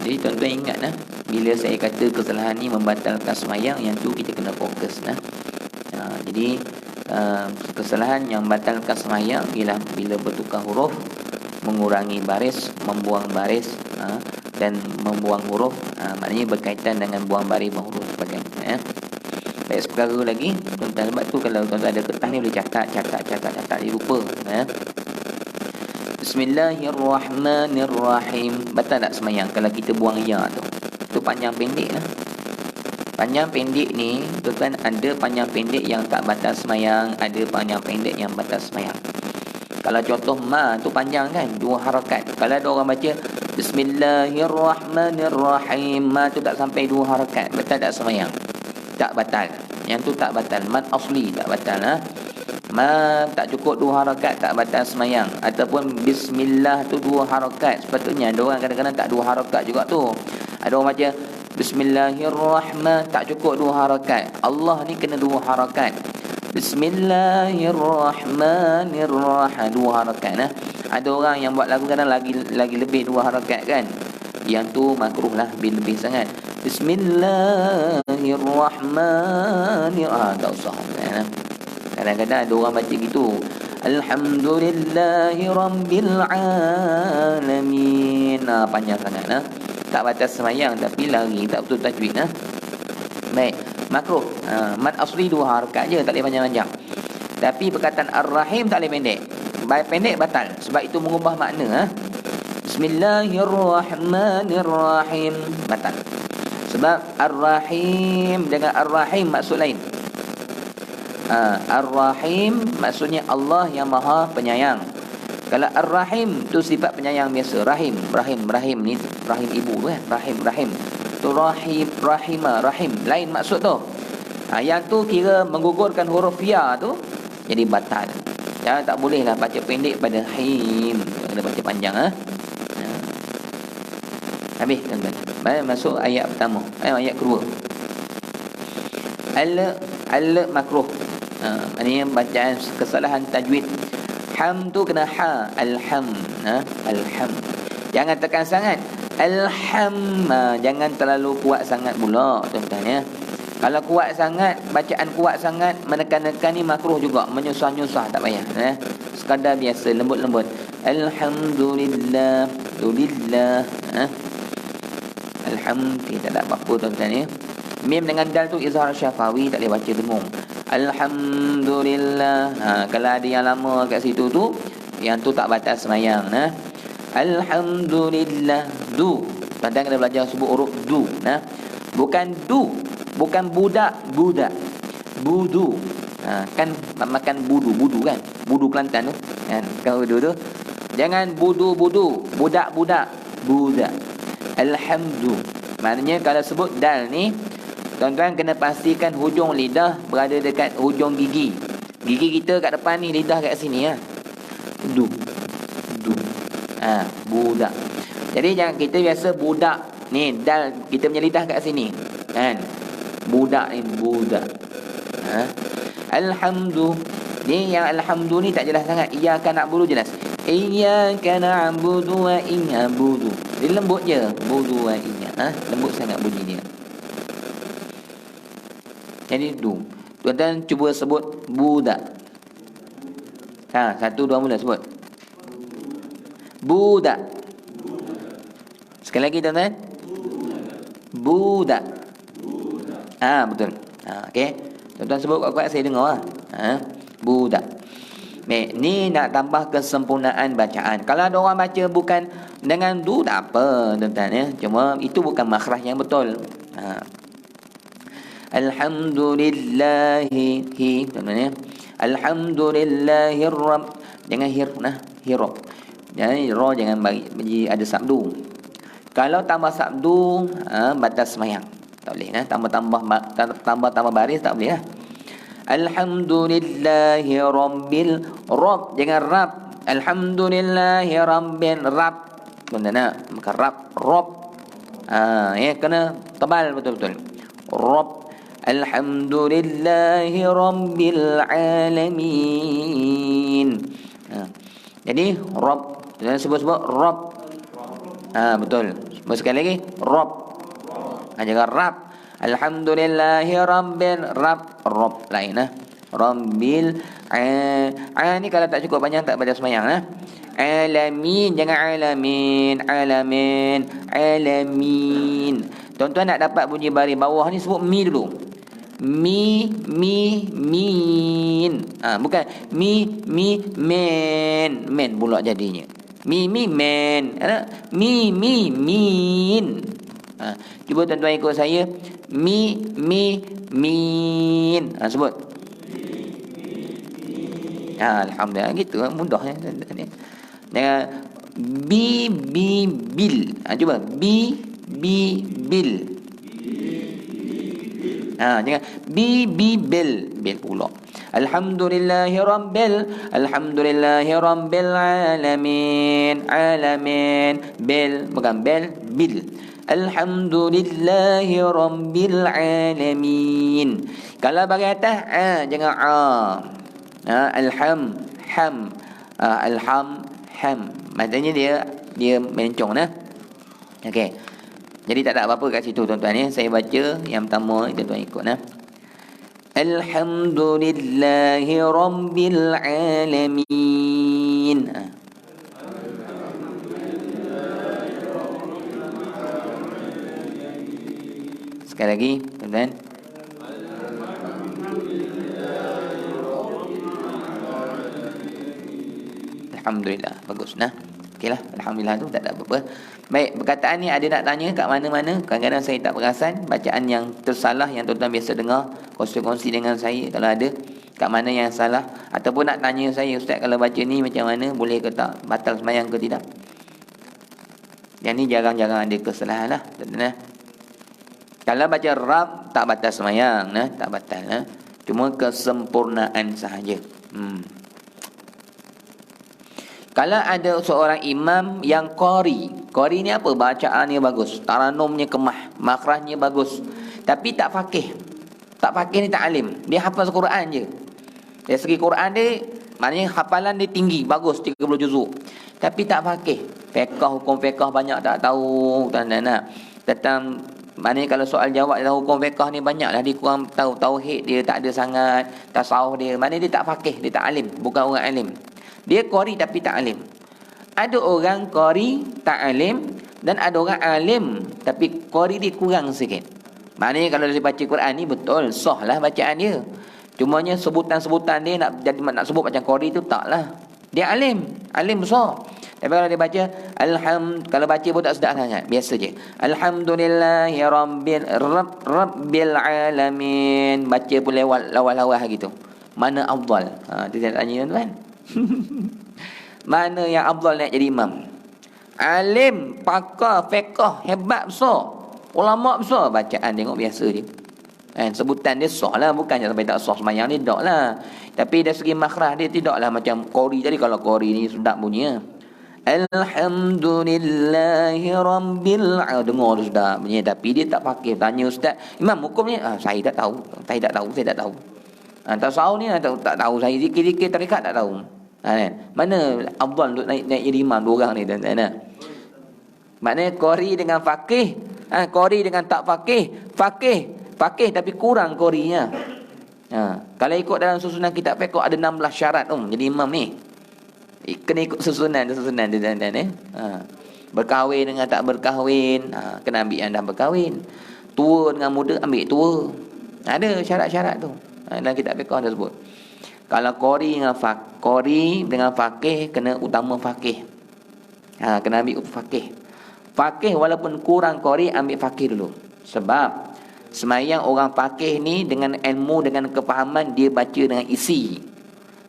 Jadi tuan-tuan ingat nah, bila saya kata kesalahan ni membatalkan sembahyang, yang tu kita kena fokus nah. Jadi kesalahan yang membatalkan sembahyang ialah bila bertukar huruf, mengurangi baris, membuang baris, dan membuang huruf, maknanya berkaitan dengan buang baris, buang huruf sebagainya. Baik, seperkara lagi tuan-tuan, sebab tu kalau tuan-tuan ada kertas ni boleh catat dia lupa. Bismillahirrahmanirrahim. Batal tak sembahyang kalau kita buang ya tu? Itu panjang pendek lah. Panjang pendek ni tuan-tuan, ada panjang pendek yang tak batal sembahyang, ada panjang pendek yang batal sembahyang. Kalau contoh ma tu panjang kan, 2 harakat. Kalau ada orang baca Bismillahirrahmanirrahim, ma tu tak sampai 2 harakat, batal tak sembahyang? Tak batal. Yang tu tak batal. Mad asli tak batal ha? Ma tak cukup 2 harakat tak batal sembahyang. Ataupun bismillah tu 2 harakat. Sepatutnya ada orang kadang-kadang tak 2 harakat juga tu. Ada orang baca Bismillahirrahmanirrahim, tak cukup 2 harakat. Allah ni kena 2 harakat. Bismillahirrahmanirrahim, 2 harakat nah. Ada orang yang buat lagu kadang lagi lebih 2 harakat kan. Yang tu makruh lah, lebih sangat. Bismillahirrahmanirrahim, tak usah nah. Kadang-kadang ada orang baca gitu. Alhamdulillahi rabbil alamin. Panjang sangat nah. Tak batas sembahyang tapi lari tak betul tajwid nah. Baik, makruh. Mad asli 2 harakat je, tak boleh panjang-panjang. Tapi perkataan ar-rahim tak boleh pendek. Pendek batal sebab itu mengubah makna Bismillahirrahmanirrahim, batal. Sebab ar-rahim dengan ar-rahim maksud lain. Ar-rahim maksudnya Allah yang Maha Penyayang. Kalau ar-rahim tu sifat penyayang biasa. Rahim ni rahim ibu tu kan. Rahim tu rahimah, rahim lain maksud tu. Yang tu kira menggugurkan huruf ya tu, jadi batal. Ya, tak boleh lah baca pendek pada him, kena baca panjang Habis tuan-tuan. Masuk ayat pertama, ayat kedua. Al makruh. Maknanya bacaan kesalahan tajwid. Ham tu kena ha, alham, alham. Jangan tekan sangat. Alham, jangan terlalu kuat sangat pula tuan-tuan ya. Kalau kuat sangat, bacaan kuat sangat, menekan-nekan ni makruh juga, menyusah-nyusah tak payah sekadar biasa, lembut-lembut. Alhamdulillah, lillah, alhamdulillah, tak ada apa-apa tuan-tuan ya. Mim dengan dal tu izhar syafawi, tak boleh baca dengung. Alhamdulillah. Kalau ada yang lama kat situ tu, yang tu tak batas sembahyang Alhamdulillah. Du. Tuan-tuan kena belajar sebut huruf du bukan du, bukan budak. Budu. Kan makan budu kan. Budu Kelantan tu kan. Kau budu tu. Jangan budu. Budak. Alhamdulillah. Maknanya kalau sebut dal ni, tuan-tuan kena pastikan hujung lidah berada dekat hujung gigi. Gigi kita kat depan ni, lidah kat sini Du. Budak. Jadi jangan kita biasa budak ni, dal kita punya lidah kat sini kan. Budak ni budak. Alhamdulillah. Ni yang alhamdulillah ni tak jelas sangat. Iyyaka na'budu jelas. Iyyaka na'budu wa iyyabudu. Dia lembut je. Budu wa iyya. Lembut sangat bunyi dia. Jadi du. Tuan-tuan cuba sebut budak. 1, 2 mula sebut. Budak. Sekali lagi tuan-tuan. Budak. Betul. Okey. Tuan-tuan sebut kuat-kuat saya dengar budak. Baik, ni nak tambah kesempurnaan bacaan. Kalau ada orang baca bukan dengan du, tak apa tuan-tuan ya. Cuma itu bukan makhraj yang betul. Alhamdulillahi tuan-tuan ya. Alhamdulillahi rabb. Jangan hirab. Jadi ra jangan bagi ada sabdu. Kalau tambah sabdu, batas sembahyang. Tak boleh tambah baris tak boleh Alhamdulillahi rabbil rabb, jangan rab. Alhamdulillahi rabbil rabb. Tuan-tuan maka rabb. Ya kena tebal betul-betul. Rabb. Alhamdulillahi rabbil alamin. Jadi rabb Dan sebut-sebut Rob. Betul. Sebut sekali lagi Rob. Jangan Rab. Alhamdulillahi Rabbil Rob lain Rabbil ni kalau tak cukup panjang tak baca semayang alamin, jangan alamin. Tuan-tuan nak dapat bunyi baris bawah ni sebut mi dulu. Min. Bukan men pula jadinya. Men. Min. Cuba tuan-tuan ikut saya. Min. Sebut. Alhamdulillah, gitu mudah ya. Bil. Cuba bil. Jangan bil pula. Alhamdulillahi rabbil alamin. Bil bukan bil. Alhamdulillahi rabbil alamin. Kalau bagi atas jangan alham. Maksudnya dia mencong Okey. Jadi tak ada apa-apa kat situ tuan-tuan ya. Saya baca yang pertama tuan-tuan ikut Alhamdulillahi rabbil alamin. Sekali lagi tuan-tuan. Alhamdulillah, bagus Okeylah, alhamdulillah tu tak ada apa-apa. Baik, perkataan ni ada nak tanya kat mana-mana. Kadang-kadang saya tak perasan bacaan yang tersalah yang tuan-tuan biasa dengar, kongsi-kongsi dengan saya kalau ada kat mana yang salah, ataupun nak tanya saya, ustaz kalau baca ni macam mana, boleh ke tak, batal sembahyang ke tidak. Yang ni jarang-jarang ada kesalahan tuan-tuan. Kalau baca Rab tak batal sembahyang tak batal cuma kesempurnaan sahaja. Kalau ada seorang imam yang qari ni apa? Bacaannya bagus, taranumnya kemah, makhrajnya bagus, tapi tak faqih. Tak faqih ni tak alim. Dia hafaz Quran je. Dari segi Quran dia, maknanya hafalan dia tinggi, bagus 30 juzuk. Tapi tak faqih. Hukum fiqh banyak tak tahu. Tentang maknanya kalau soal jawab dalam hukum fiqh ni banyaklah dia kurang tahu. Tauhid dia tak ada sangat, tasawuf dia, maknanya dia tak faqih, dia tak alim, bukan orang alim. Dia qari tapi tak alim. Ada orang qari tak alim dan ada orang alim tapi qari dia kurang sikit. Maknanya kalau dia baca Quran ni betul sah lah bacaan dia. Cumanya sebutan-sebutan dia nak sebut macam qari tu taklah. Dia alim besar. Tapi kalau dia baca kalau baca pun tak sedap sangat, biasa je. Alhamdulillahi rabbil alamin. Baca pun lewat lawas-lawas gitu. Mana afdal? Dia saya tanya tuan. Mana yang afdal nak jadi imam? Alim, pakar, fiqh, hebat besar, ulama besar, bacaan tengok biasa je. Sebutan dia sah lah, bukannya sampai tak sah semayang dia tak lah. Tapi dari segi makhraj dia tidaklah macam qari tadi. Kalau qari ni sedap bunyinya. Alhamdulillahi rabbil alamin. Dengar tu sedap bunyinya, tapi dia tak pakai. Tanya ustaz, imam hukum ni? Saya tak tahu. Tasawuf ni tak tahu. Saya zikir-zikir tarekat tak tahu. Mana afdal untuk naik jadi imam dua orang ni tuan-tuan. Maknanya qari dengan faqih, qari dengan tak faqih. Faqih tapi kurang qarinya. Kalau ikut dalam susunan kitab fiqh ada 16 syarat jadi imam ni. Kena ikut susunan tuan-tuan Berkahwin dengan tak berkahwin, kena ambil yang dah berkahwin. Tua dengan muda ambil tua. Ada syarat-syarat tu. Dalam kitab fiqh ada sebut. Kalau qari dengan faqih kena utama faqih. Kena ambil faqih. Faqih walaupun kurang qari, ambil faqih dulu. Sebab semayang orang faqih ni dengan ilmu, dengan kefahaman, dia baca dengan isi.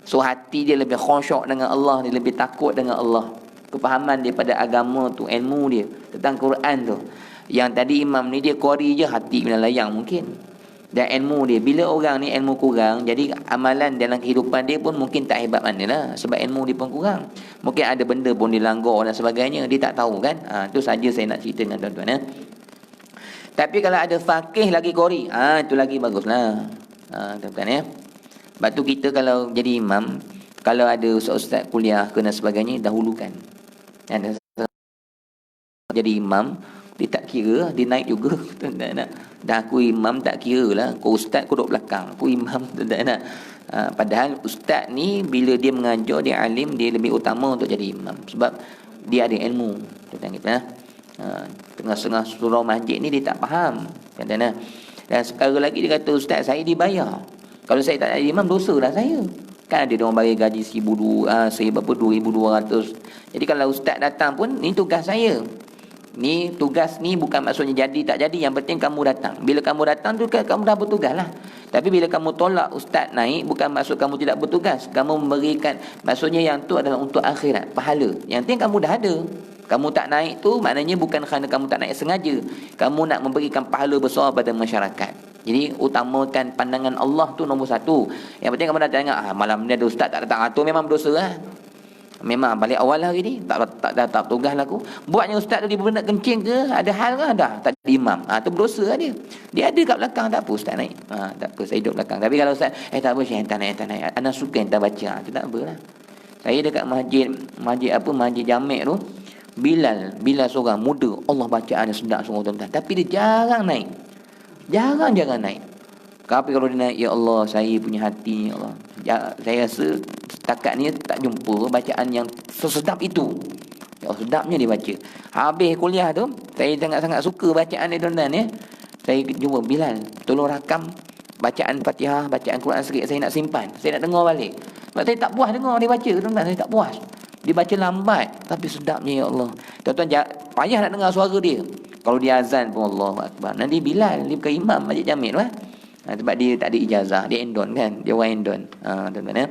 So hati dia lebih khusyuk dengan Allah, dia lebih takut dengan Allah. Kefahaman dia pada agama tu, ilmu dia tentang Quran tu. Yang tadi imam ni dia qari je, hati bila layang mungkin. Dan ilmu dia, bila orang ni ilmu kurang, jadi amalan dalam kehidupan dia pun mungkin tak hebat mana lah. Sebab ilmu dia pun kurang. Mungkin ada benda pun dilanggar dan sebagainya, dia tak tahu kan. Itu saja saya nak cerita dengan tuan-tuan. Tapi kalau ada faqih lagi qari, itu lagi baguslah. Tuan-tuan Sebab tu kita kalau jadi imam, kalau ada ustaz kuliah kena sebagainya, dahulukan. Ada jadi imam, dia tak kira, dia naik juga. Tak nak. Dah aku imam tak kira lah. Kau ustaz, kau duduk belakang. Aku imam, tak nak. Padahal ustaz ni bila dia mengajar, dia alim, dia lebih utama untuk jadi imam. Sebab dia ada ilmu. Gitu, tengah-tengah surau masjid ni dia tak faham. Dan sekarang lagi dia kata, ustaz saya dibayar. Kalau saya tak jadi imam, dosa lah saya. Kan ada orang bagi gaji 2,200. Jadi kalau ustaz datang pun, ni tugas saya. Ni tugas ni bukan maksudnya jadi tak jadi. Yang penting kamu datang. Bila kamu datang tu kamu dah bertugas lah. Tapi bila kamu tolak ustaz naik, bukan maksud kamu tidak bertugas. Kamu memberikan, maksudnya yang tu adalah untuk akhirat, pahala. Yang penting kamu dah ada. Kamu tak naik tu maknanya bukan kerana kamu tak naik sengaja. Kamu nak memberikan pahala besar pada masyarakat. Jadi utamakan pandangan Allah tu nombor satu. Yang penting kamu dah tengok, malam ni ada ustaz tak datang. Tu memang berdosa lah. Memang balik awal hari ni tak tugas lah aku. Buatnya ustaz tu dia benda kencing ke, ada hal ke, dah tak ada imam. Tu berdosa lah dia. Dia ada kat belakang, tak apa ustaz naik. Tak apa, saya duduk belakang. Tapi kalau ustaz tak apa, saya tak naik. Anak suka yang tak baca. Tu tak apalah. Saya dekat masjid Jamek tu, Bilal seorang muda, Allah bacaannya sedap semua tuan-tuan. Tapi dia jarang naik. Jarang naik. Tapi kalau dia naik, ya Allah, saya punya hati, ya Allah. Saya rasa setakat ni tak jumpa bacaan yang sesedap itu. Ya Allah, sedapnya dia baca. Habis kuliah tu, saya sangat-sangat suka bacaan dia tuan-tuan ya. Saya jumpa Bilal, tolong rakam bacaan Fatihah, bacaan Quran sikit, saya nak simpan. Saya nak dengar balik. Sebab saya tak puas dengar dia baca tuan-tuan, saya tak puas. Dia baca lambat tapi sedapnya, ya Allah. Tuan-tuan payah nak dengar suara dia. Kalau dia azan pun Allahu Akbar. Nanti Bilal, dia bukan imam Masjid Jamek tu sebab dia tak ada ijazah, dia endon kan, dia orang endon. Tuan-tuan ya.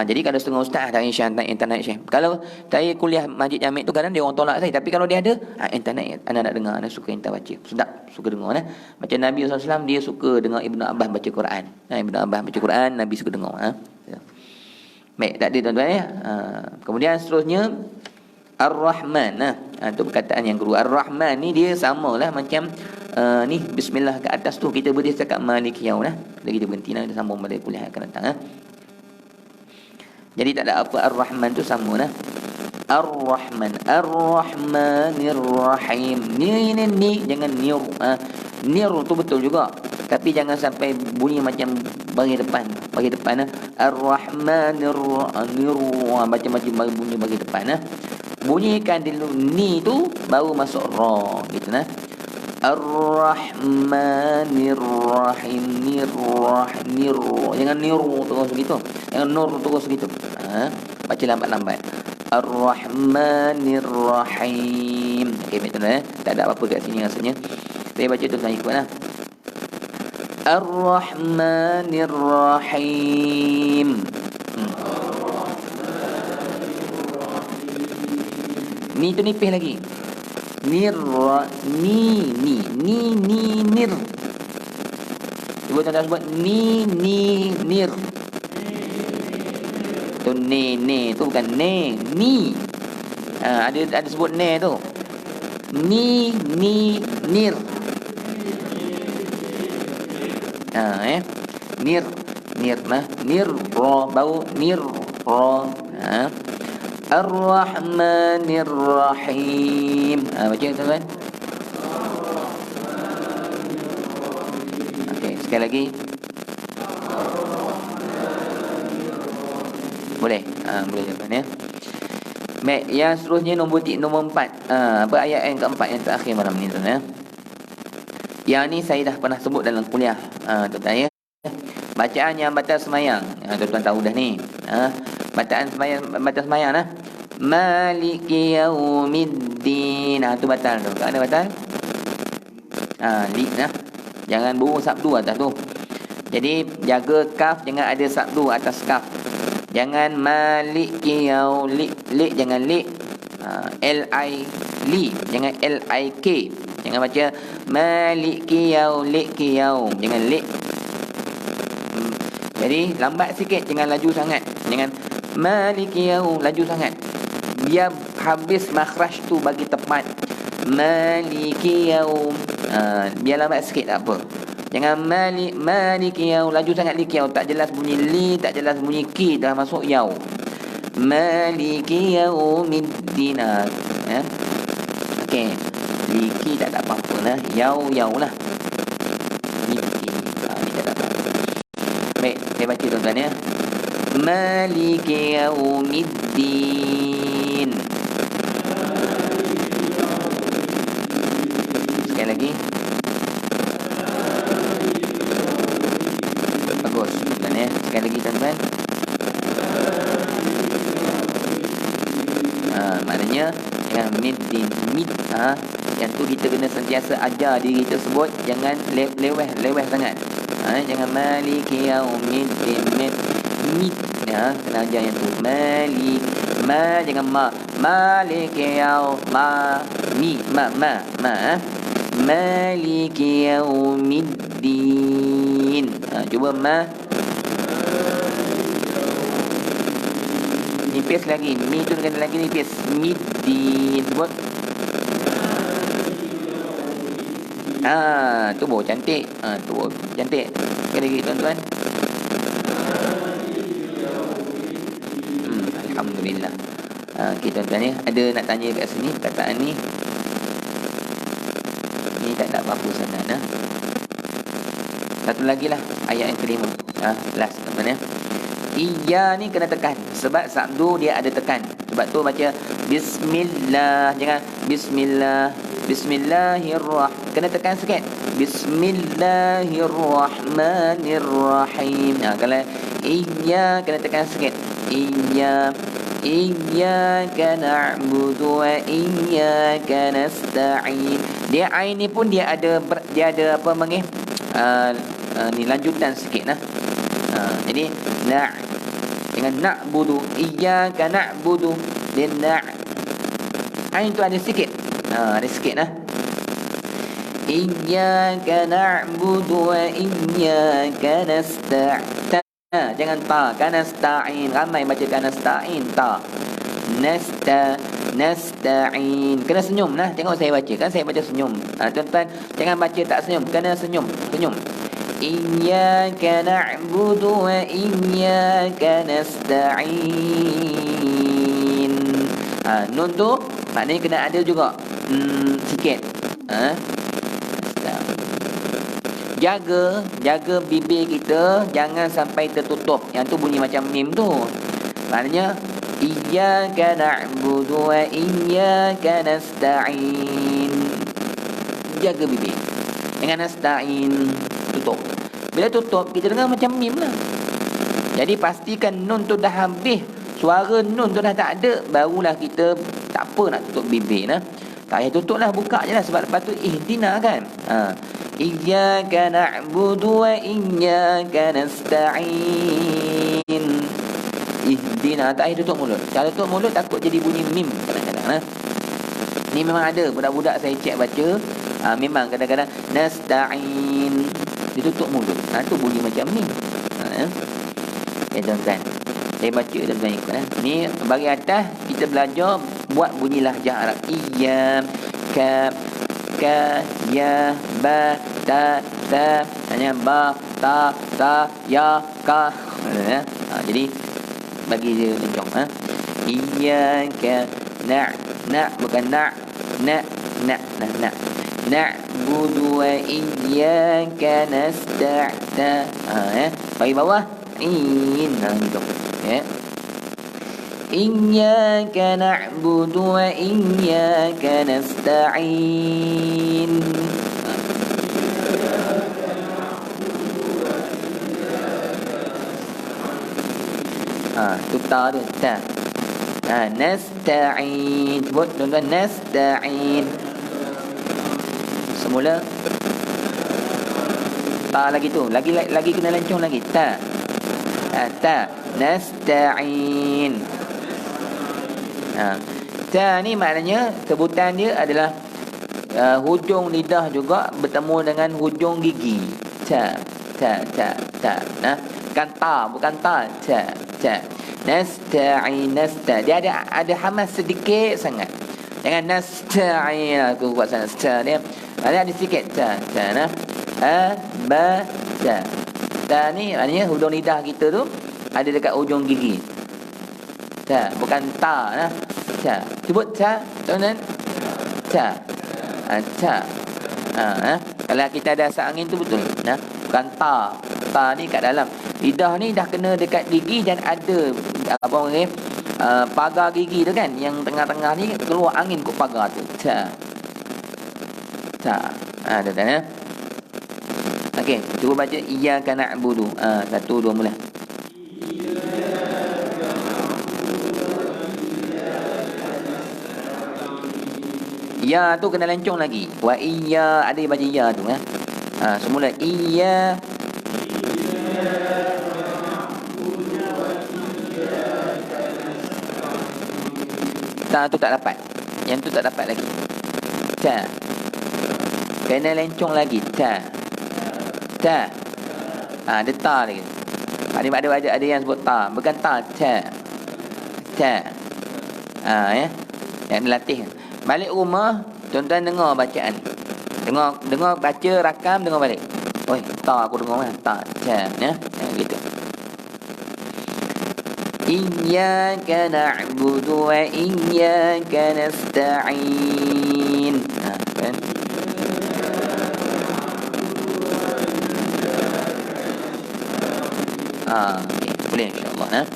Jadi kalau setengah ustaz tak internet Syekh. Kalau saya kuliah Masjid Jamek tu kadang dia orang tolak saya, tapi kalau dia ada internet, anak nak dengar, anak suka internet baca. Sedap, suka dengar Macam Nabi SAW, dia suka dengar Ibnu Abbas baca Quran. Ibnu Abbas baca Quran, Nabi suka dengar. Baik, tak ada tuan-tuan ya. Kemudian seterusnya Ar-Rahman. Itu perkataan yang kedua. Ar-Rahman ni dia samalah macam ni bismillah ke atas tu kita berdiri cakap Malik yaum Lagi kita berhenti kita sambung balik kuliah akan datang Jadi tak ada apa, Ar-Rahman tu sama Ar-Rahman, Ar-Rahmanir Rahim. Ni jangan nir tu betul juga. Tapi jangan sampai bunyi macam bagi depan. Ar-Rahmanir macam-macam bunyi bagi depan Bunyikan dulu ni tu baru masuk ra gitu Ar-Rahmanir Rahim. Nir. Jangan niru terus begitu. Jangan nur terus begitu. Baca lambat-lambat. Ar-Rahmanir Rahim. Okey, betul Tak ada apa-apa kat sini rasanya. Saya baca tu saya ikutlah. Ar-Rahmanir Rahim. Ni tu nipis lagi. Nir. Cuba tuan-tuan sebut nir. Tu ne tu bukan ni. Ada sebut ne tu. Nir. Nir ra bau nir ra. Ar-Rahmanir Rahim. Baca tuan-tuan. Okey, sekali lagi. Boleh. Boleh tuan ya. Baik, yang seterusnya nombor 4. Apa ayat yang keempat yang terakhir malam ni tuan ya. Yang ni saya dah pernah sebut dalam kuliah tuan ya. Bacaan yang batal semayang. Tuan-tuan tahu dah ni. Bacaan batal semayang Maliki yaumiddin. Tu batal tu. Kan ada batal? Li Jangan burung sabdu atas tu. Jadi jaga kaf, jangan ada sabdu atas kaf. Jangan maliki li jangan li. Li jangan lik. Jangan baca maliki yaum. Jangan li. Jadi lambat sikit, jangan laju sangat. Jangan maliki yaum laju sangat. Biar habis makhraj tu bagi tepat. Maliki yaum. Biar lambat sikit tak apa. Jangan maliki yaum laju sangat lik yaum, tak jelas bunyi li, tak jelas bunyi ki, dah masuk yaum. Maliki yaumiddin. Ya. Okey. Liki tak ada apa-apa lah. Yau lah. Middin. Ni tak ada apa-apa. Baik, saya baca tuan-tuan ya. Maliki yaumiddin. Sekali lagi. Bagus tuan-tuan ya. Sekali lagi tuan-tuan. Maknanya dengan middin, mid, yang tu kita kena sentiasa ajar diri kita sebut, jangan leweh sangat. Jangan maliki yaumiddin, mid, ya, kena ajar yang tu. Malik, jangan maliki maliki yaumiddin. Cuba nipis lagi, mi tu kena lagi nipis, middin, sebut. Tu baru cantik. Tu baru cantik. Sekali lagi tuan-tuan. Alhamdulillah. Okey tuan-tuan ya, ada nak tanya kat sini perkataan ni. Ni tak ada apa-apa sangat. Satu lagi lah, ayat yang kelima. Last tuan-tuan ya. Iya ni kena tekan sebab sabdu dia ada tekan. Sebab tu baca bismillah, jangan bismillahirrahmanirrahim. Kena tekan sikit. Bismillahirrahmanirrahim. Kalau iya kena tekan sikit. Iyyaka na'budu wa iyyaka nasta'in. Dia ain ni pun dia ada apa panggil? Ni lanjutan sikit nah. Jadi dengan na'budu, iyyaka na'budu, dan ain tu ada sikit. Ada sikit nah. Iyyaka na'budu wa iyyaka nasta'in. Jangan ta, kanasta'in. Ramai baca kanasta'in, ta. Nasta'in. Kena senyum lah. Tengok saya baca kan, saya baca senyum. Tuan-tuan jangan baca tak senyum, kena senyum. Iyyaka na'budu wa iyyaka nasta'in. Nun tu maknanya kena ada juga sikit. Jaga bibir kita jangan sampai tertutup. Yang tu bunyi macam mim tu. Maknanya iyyaka na'budu wa iyyaka nasta'in. Jaga bibir. Dengan nasta'in tutup. Bila tutup kita dengar macam mim lah. Jadi pastikan nun tu dah habis, suara nun tu dah tak ada, barulah kita tak apa nak tutup bibir nah. Tak payah tutup lah, buka je lah. Sebab lepas tu ihdina kan. Iyyaka na'budu wa iyyaka nasta'in. Ihdina, tak payah tutup mulut. Kalau tutup mulut takut jadi bunyi mim kadang-kadang nah. Ni memang ada budak-budak saya cek baca, memang kadang-kadang nasta'in ditutup mulut. Tu bunyi macam ni. Tuan-tuan, saya baca tuan-tuan ikut Ni bagi atas kita belajar buat bunyi lahjah Arab. Iyam, ka, ya, ba, ta, hanya ba, ta, ya, ka. Jadi bagi dia tunjuk. Iyyaka bukan na'budu wa iyyaka nasta'in. Bagi bawah in gitu ya. Iyyaka na'budu wa iyyaka nasta'in. Tu ta tu ta. Nasta'in. Sebut tuan-tuan, nasta'in. Semula ta lagi tu, lagi kena lancung lagi. Ta. Nasta'in. Ta ni maknanya sebutan dia adalah hujung lidah juga bertemu dengan hujung gigi. Ta. Bukan ta, bukan ta. Nasta'in. Dia ada hamas sedikit sangat. Jangan nasta'in aku buat sana. Dia ada sikit. Ta. Ta ni maknanya hujung lidah kita tu ada dekat hujung gigi. Ca, bukan ta nah. Ca. Sebut ca, tuan-tuan. Ca. Ca. Kalau kita ada asap angin tu betul. Nah, bukan ta. Ta ni kat dalam. Lidah ni dah kena dekat gigi dan ada apa panggil pagar gigi tu kan, yang tengah-tengah ni keluar angin kat pagar tu. Ca. Ca. Tuan-tuan ya. Okey, cuba baca iyyaka na'budu. 1 2 mula. Ya tu kena lencong lagi. Wa iya, ada yang baca ya tu semula iya. Ta tu tak dapat. Yang tu tak dapat lagi. Ta. Kena lencong lagi. Ta. Ta. Ada ta lagi. Ada yang sebut ta, bukan ta. Ta. Ta. Ya. Yang dilatih. Balik rumah, tuan-tuan dengar bacaan. Dengar baca rakam, dengar balik. Oi, ta aku dengar kan. Ta, ca, ya. Gitu. Iyyaka na'budu wa iyyaka nasta'in. Kan? Okay. Boleh insya-Allah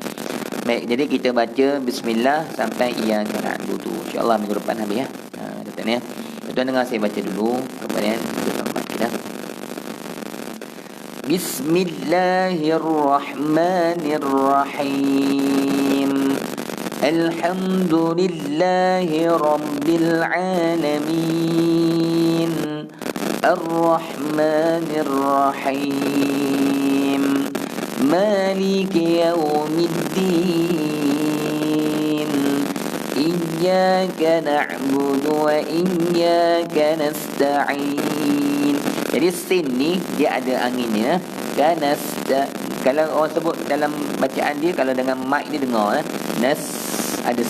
Baik, jadi kita baca bismillah sampai iyyaka na'budu. InsyaAllah minggu depan habis ya. Tuan-tuan ya. Tuan dengar saya baca dulu, kemudian kita sambung kita. Bismillahirrahmanirrahim. Alhamdulillahi rabbil alamin. Ar-Rahmanir-Rahim. Maliki yaumiddin. Iyyaka na'budu wa iyyaka nasta'in. Jadi sin ni dia ada anginnya. Kalau orang sebut dalam bacaan dia, kalau dengan mic dia dengar nas ada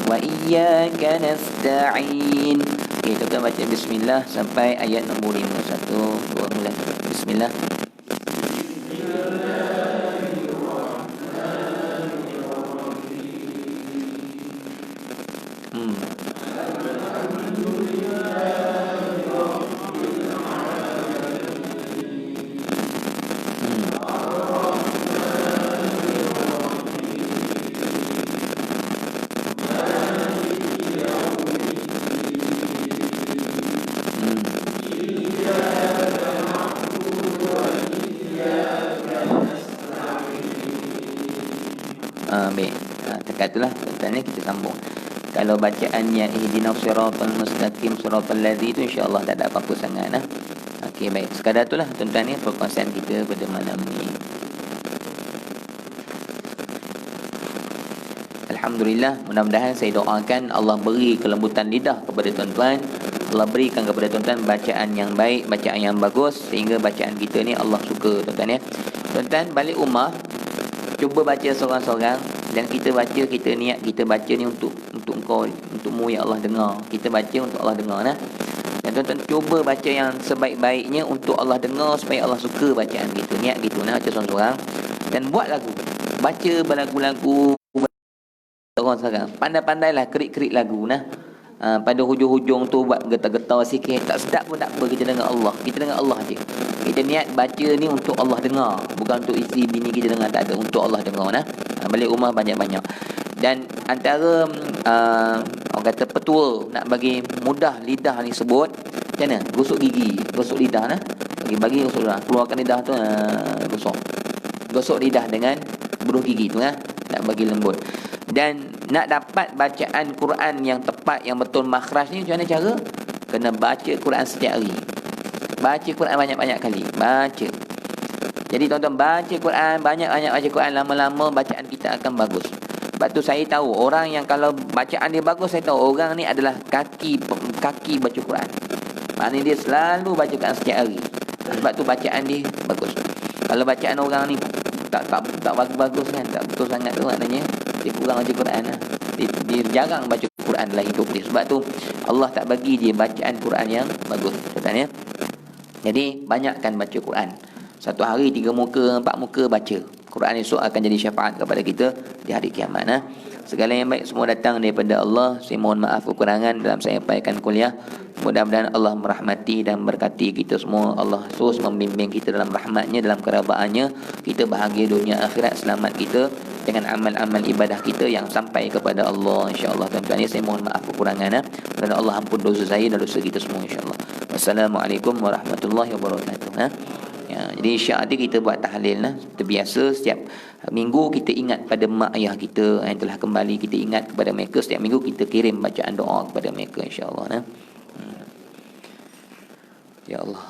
wa iyyaka nasta'in. Okey, kita baca bismillah sampai ayat nombor 5. 1 2 mula. Bismillah. Baik. Dekat itulah tuan-tuan kita sambung. Kalau bacaannya ihdinas siratal mustaqim siratal ladzi itu insya-Allah tak ada apa-apa sangat Okey, baik. Sekadar itulah tuan-tuan ni perkongsian kita pada malam ni. Alhamdulillah, mudah-mudahan saya doakan Allah beri kelembutan lidah kepada tuan-tuan. Allah berikan kepada tuan-tuan bacaan yang baik, bacaan yang bagus, sehingga bacaan kita ni Allah suka tuan-tuan ya. Tuan-tuan balik rumah cuba baca seorang-seorang, dan kita baca, kita niat kita baca ni untuk engkau, untukmu ya Allah dengar. Kita baca untuk Allah dengar Dan tuan-tuan cuba baca yang sebaik-baiknya untuk Allah dengar, supaya Allah suka bacaan kita. Niat gitu baca seorang-seorang, dan buat lagu. Baca berlagu-lagu seorang-seorang. Pandai-pandailah kerik-kerik lagu pada hujung-hujung tu buat getar-getar sikit. Tak sedap pun tak apa, kita dengar Allah. Kita dengar Allah je. Kita niat baca ni untuk Allah dengar, bukan untuk isteri bini kita dengar, tak ada. Untuk Allah dengar balik rumah banyak-banyak. Dan antara orang kata petua nak bagi mudah lidah ni sebut, macam mana? Gosok gigi, gosok lidah bagi gosok lidah. Keluarkan lidah tu gosok lidah dengan buruh gigi tu nak bagi lembut. Dan nak dapat bacaan Quran yang tepat, yang betul makhraj ni, macam mana cara? Kena baca Quran setiap hari. Baca Quran banyak-banyak kali. Baca. Jadi tuan-tuan baca Quran, banyak-banyak baca Quran, lama-lama bacaan kita akan bagus. Sebab tu saya tahu orang yang kalau bacaan dia bagus, saya tahu orang ni adalah kaki baca Quran. Maknanya dia selalu baca Quran setiap hari. Sebab tu bacaan dia bagus. Kalau bacaan orang ni tak bagus-bagus kan, tak betul sangat tu, maknanya dia kurang baca Quran dia jarang baca Quran dalam hidup dia. Sebab tu Allah tak bagi dia bacaan Quran yang bagus, tuan-tuan ya. Jadi banyakkan baca Quran. Satu hari 3 muka 4 muka baca Quran esok akan jadi syafaat kepada kita di hari kiamat. Segala yang baik semua datang daripada Allah. Saya mohon maaf kekurangan dalam saya sampaikan kuliah. Mudah-mudahan Allah merahmati dan berkati kita semua. Allah terus membimbing kita dalam rahmatnya, dalam kerabaannya. Kita bahagia dunia akhirat, selamat kita dengan amal-amal ibadah kita yang sampai kepada Allah, insya-Allah. Tuan-tuan, saya mohon maaf kekurangan. Dan Allah ampun dosa saya dan dosa kita semua, insya-Allah. Wassalamualaikum warahmatullahi wabarakatuh. Ya, jadi syiar kita buat tahlil terbiasa setiap minggu kita ingat pada mak ayah kita yang telah kembali, kita ingat kepada mereka, setiap minggu kita kirim bacaan doa kepada mereka, insya-Allah. Ya Allah.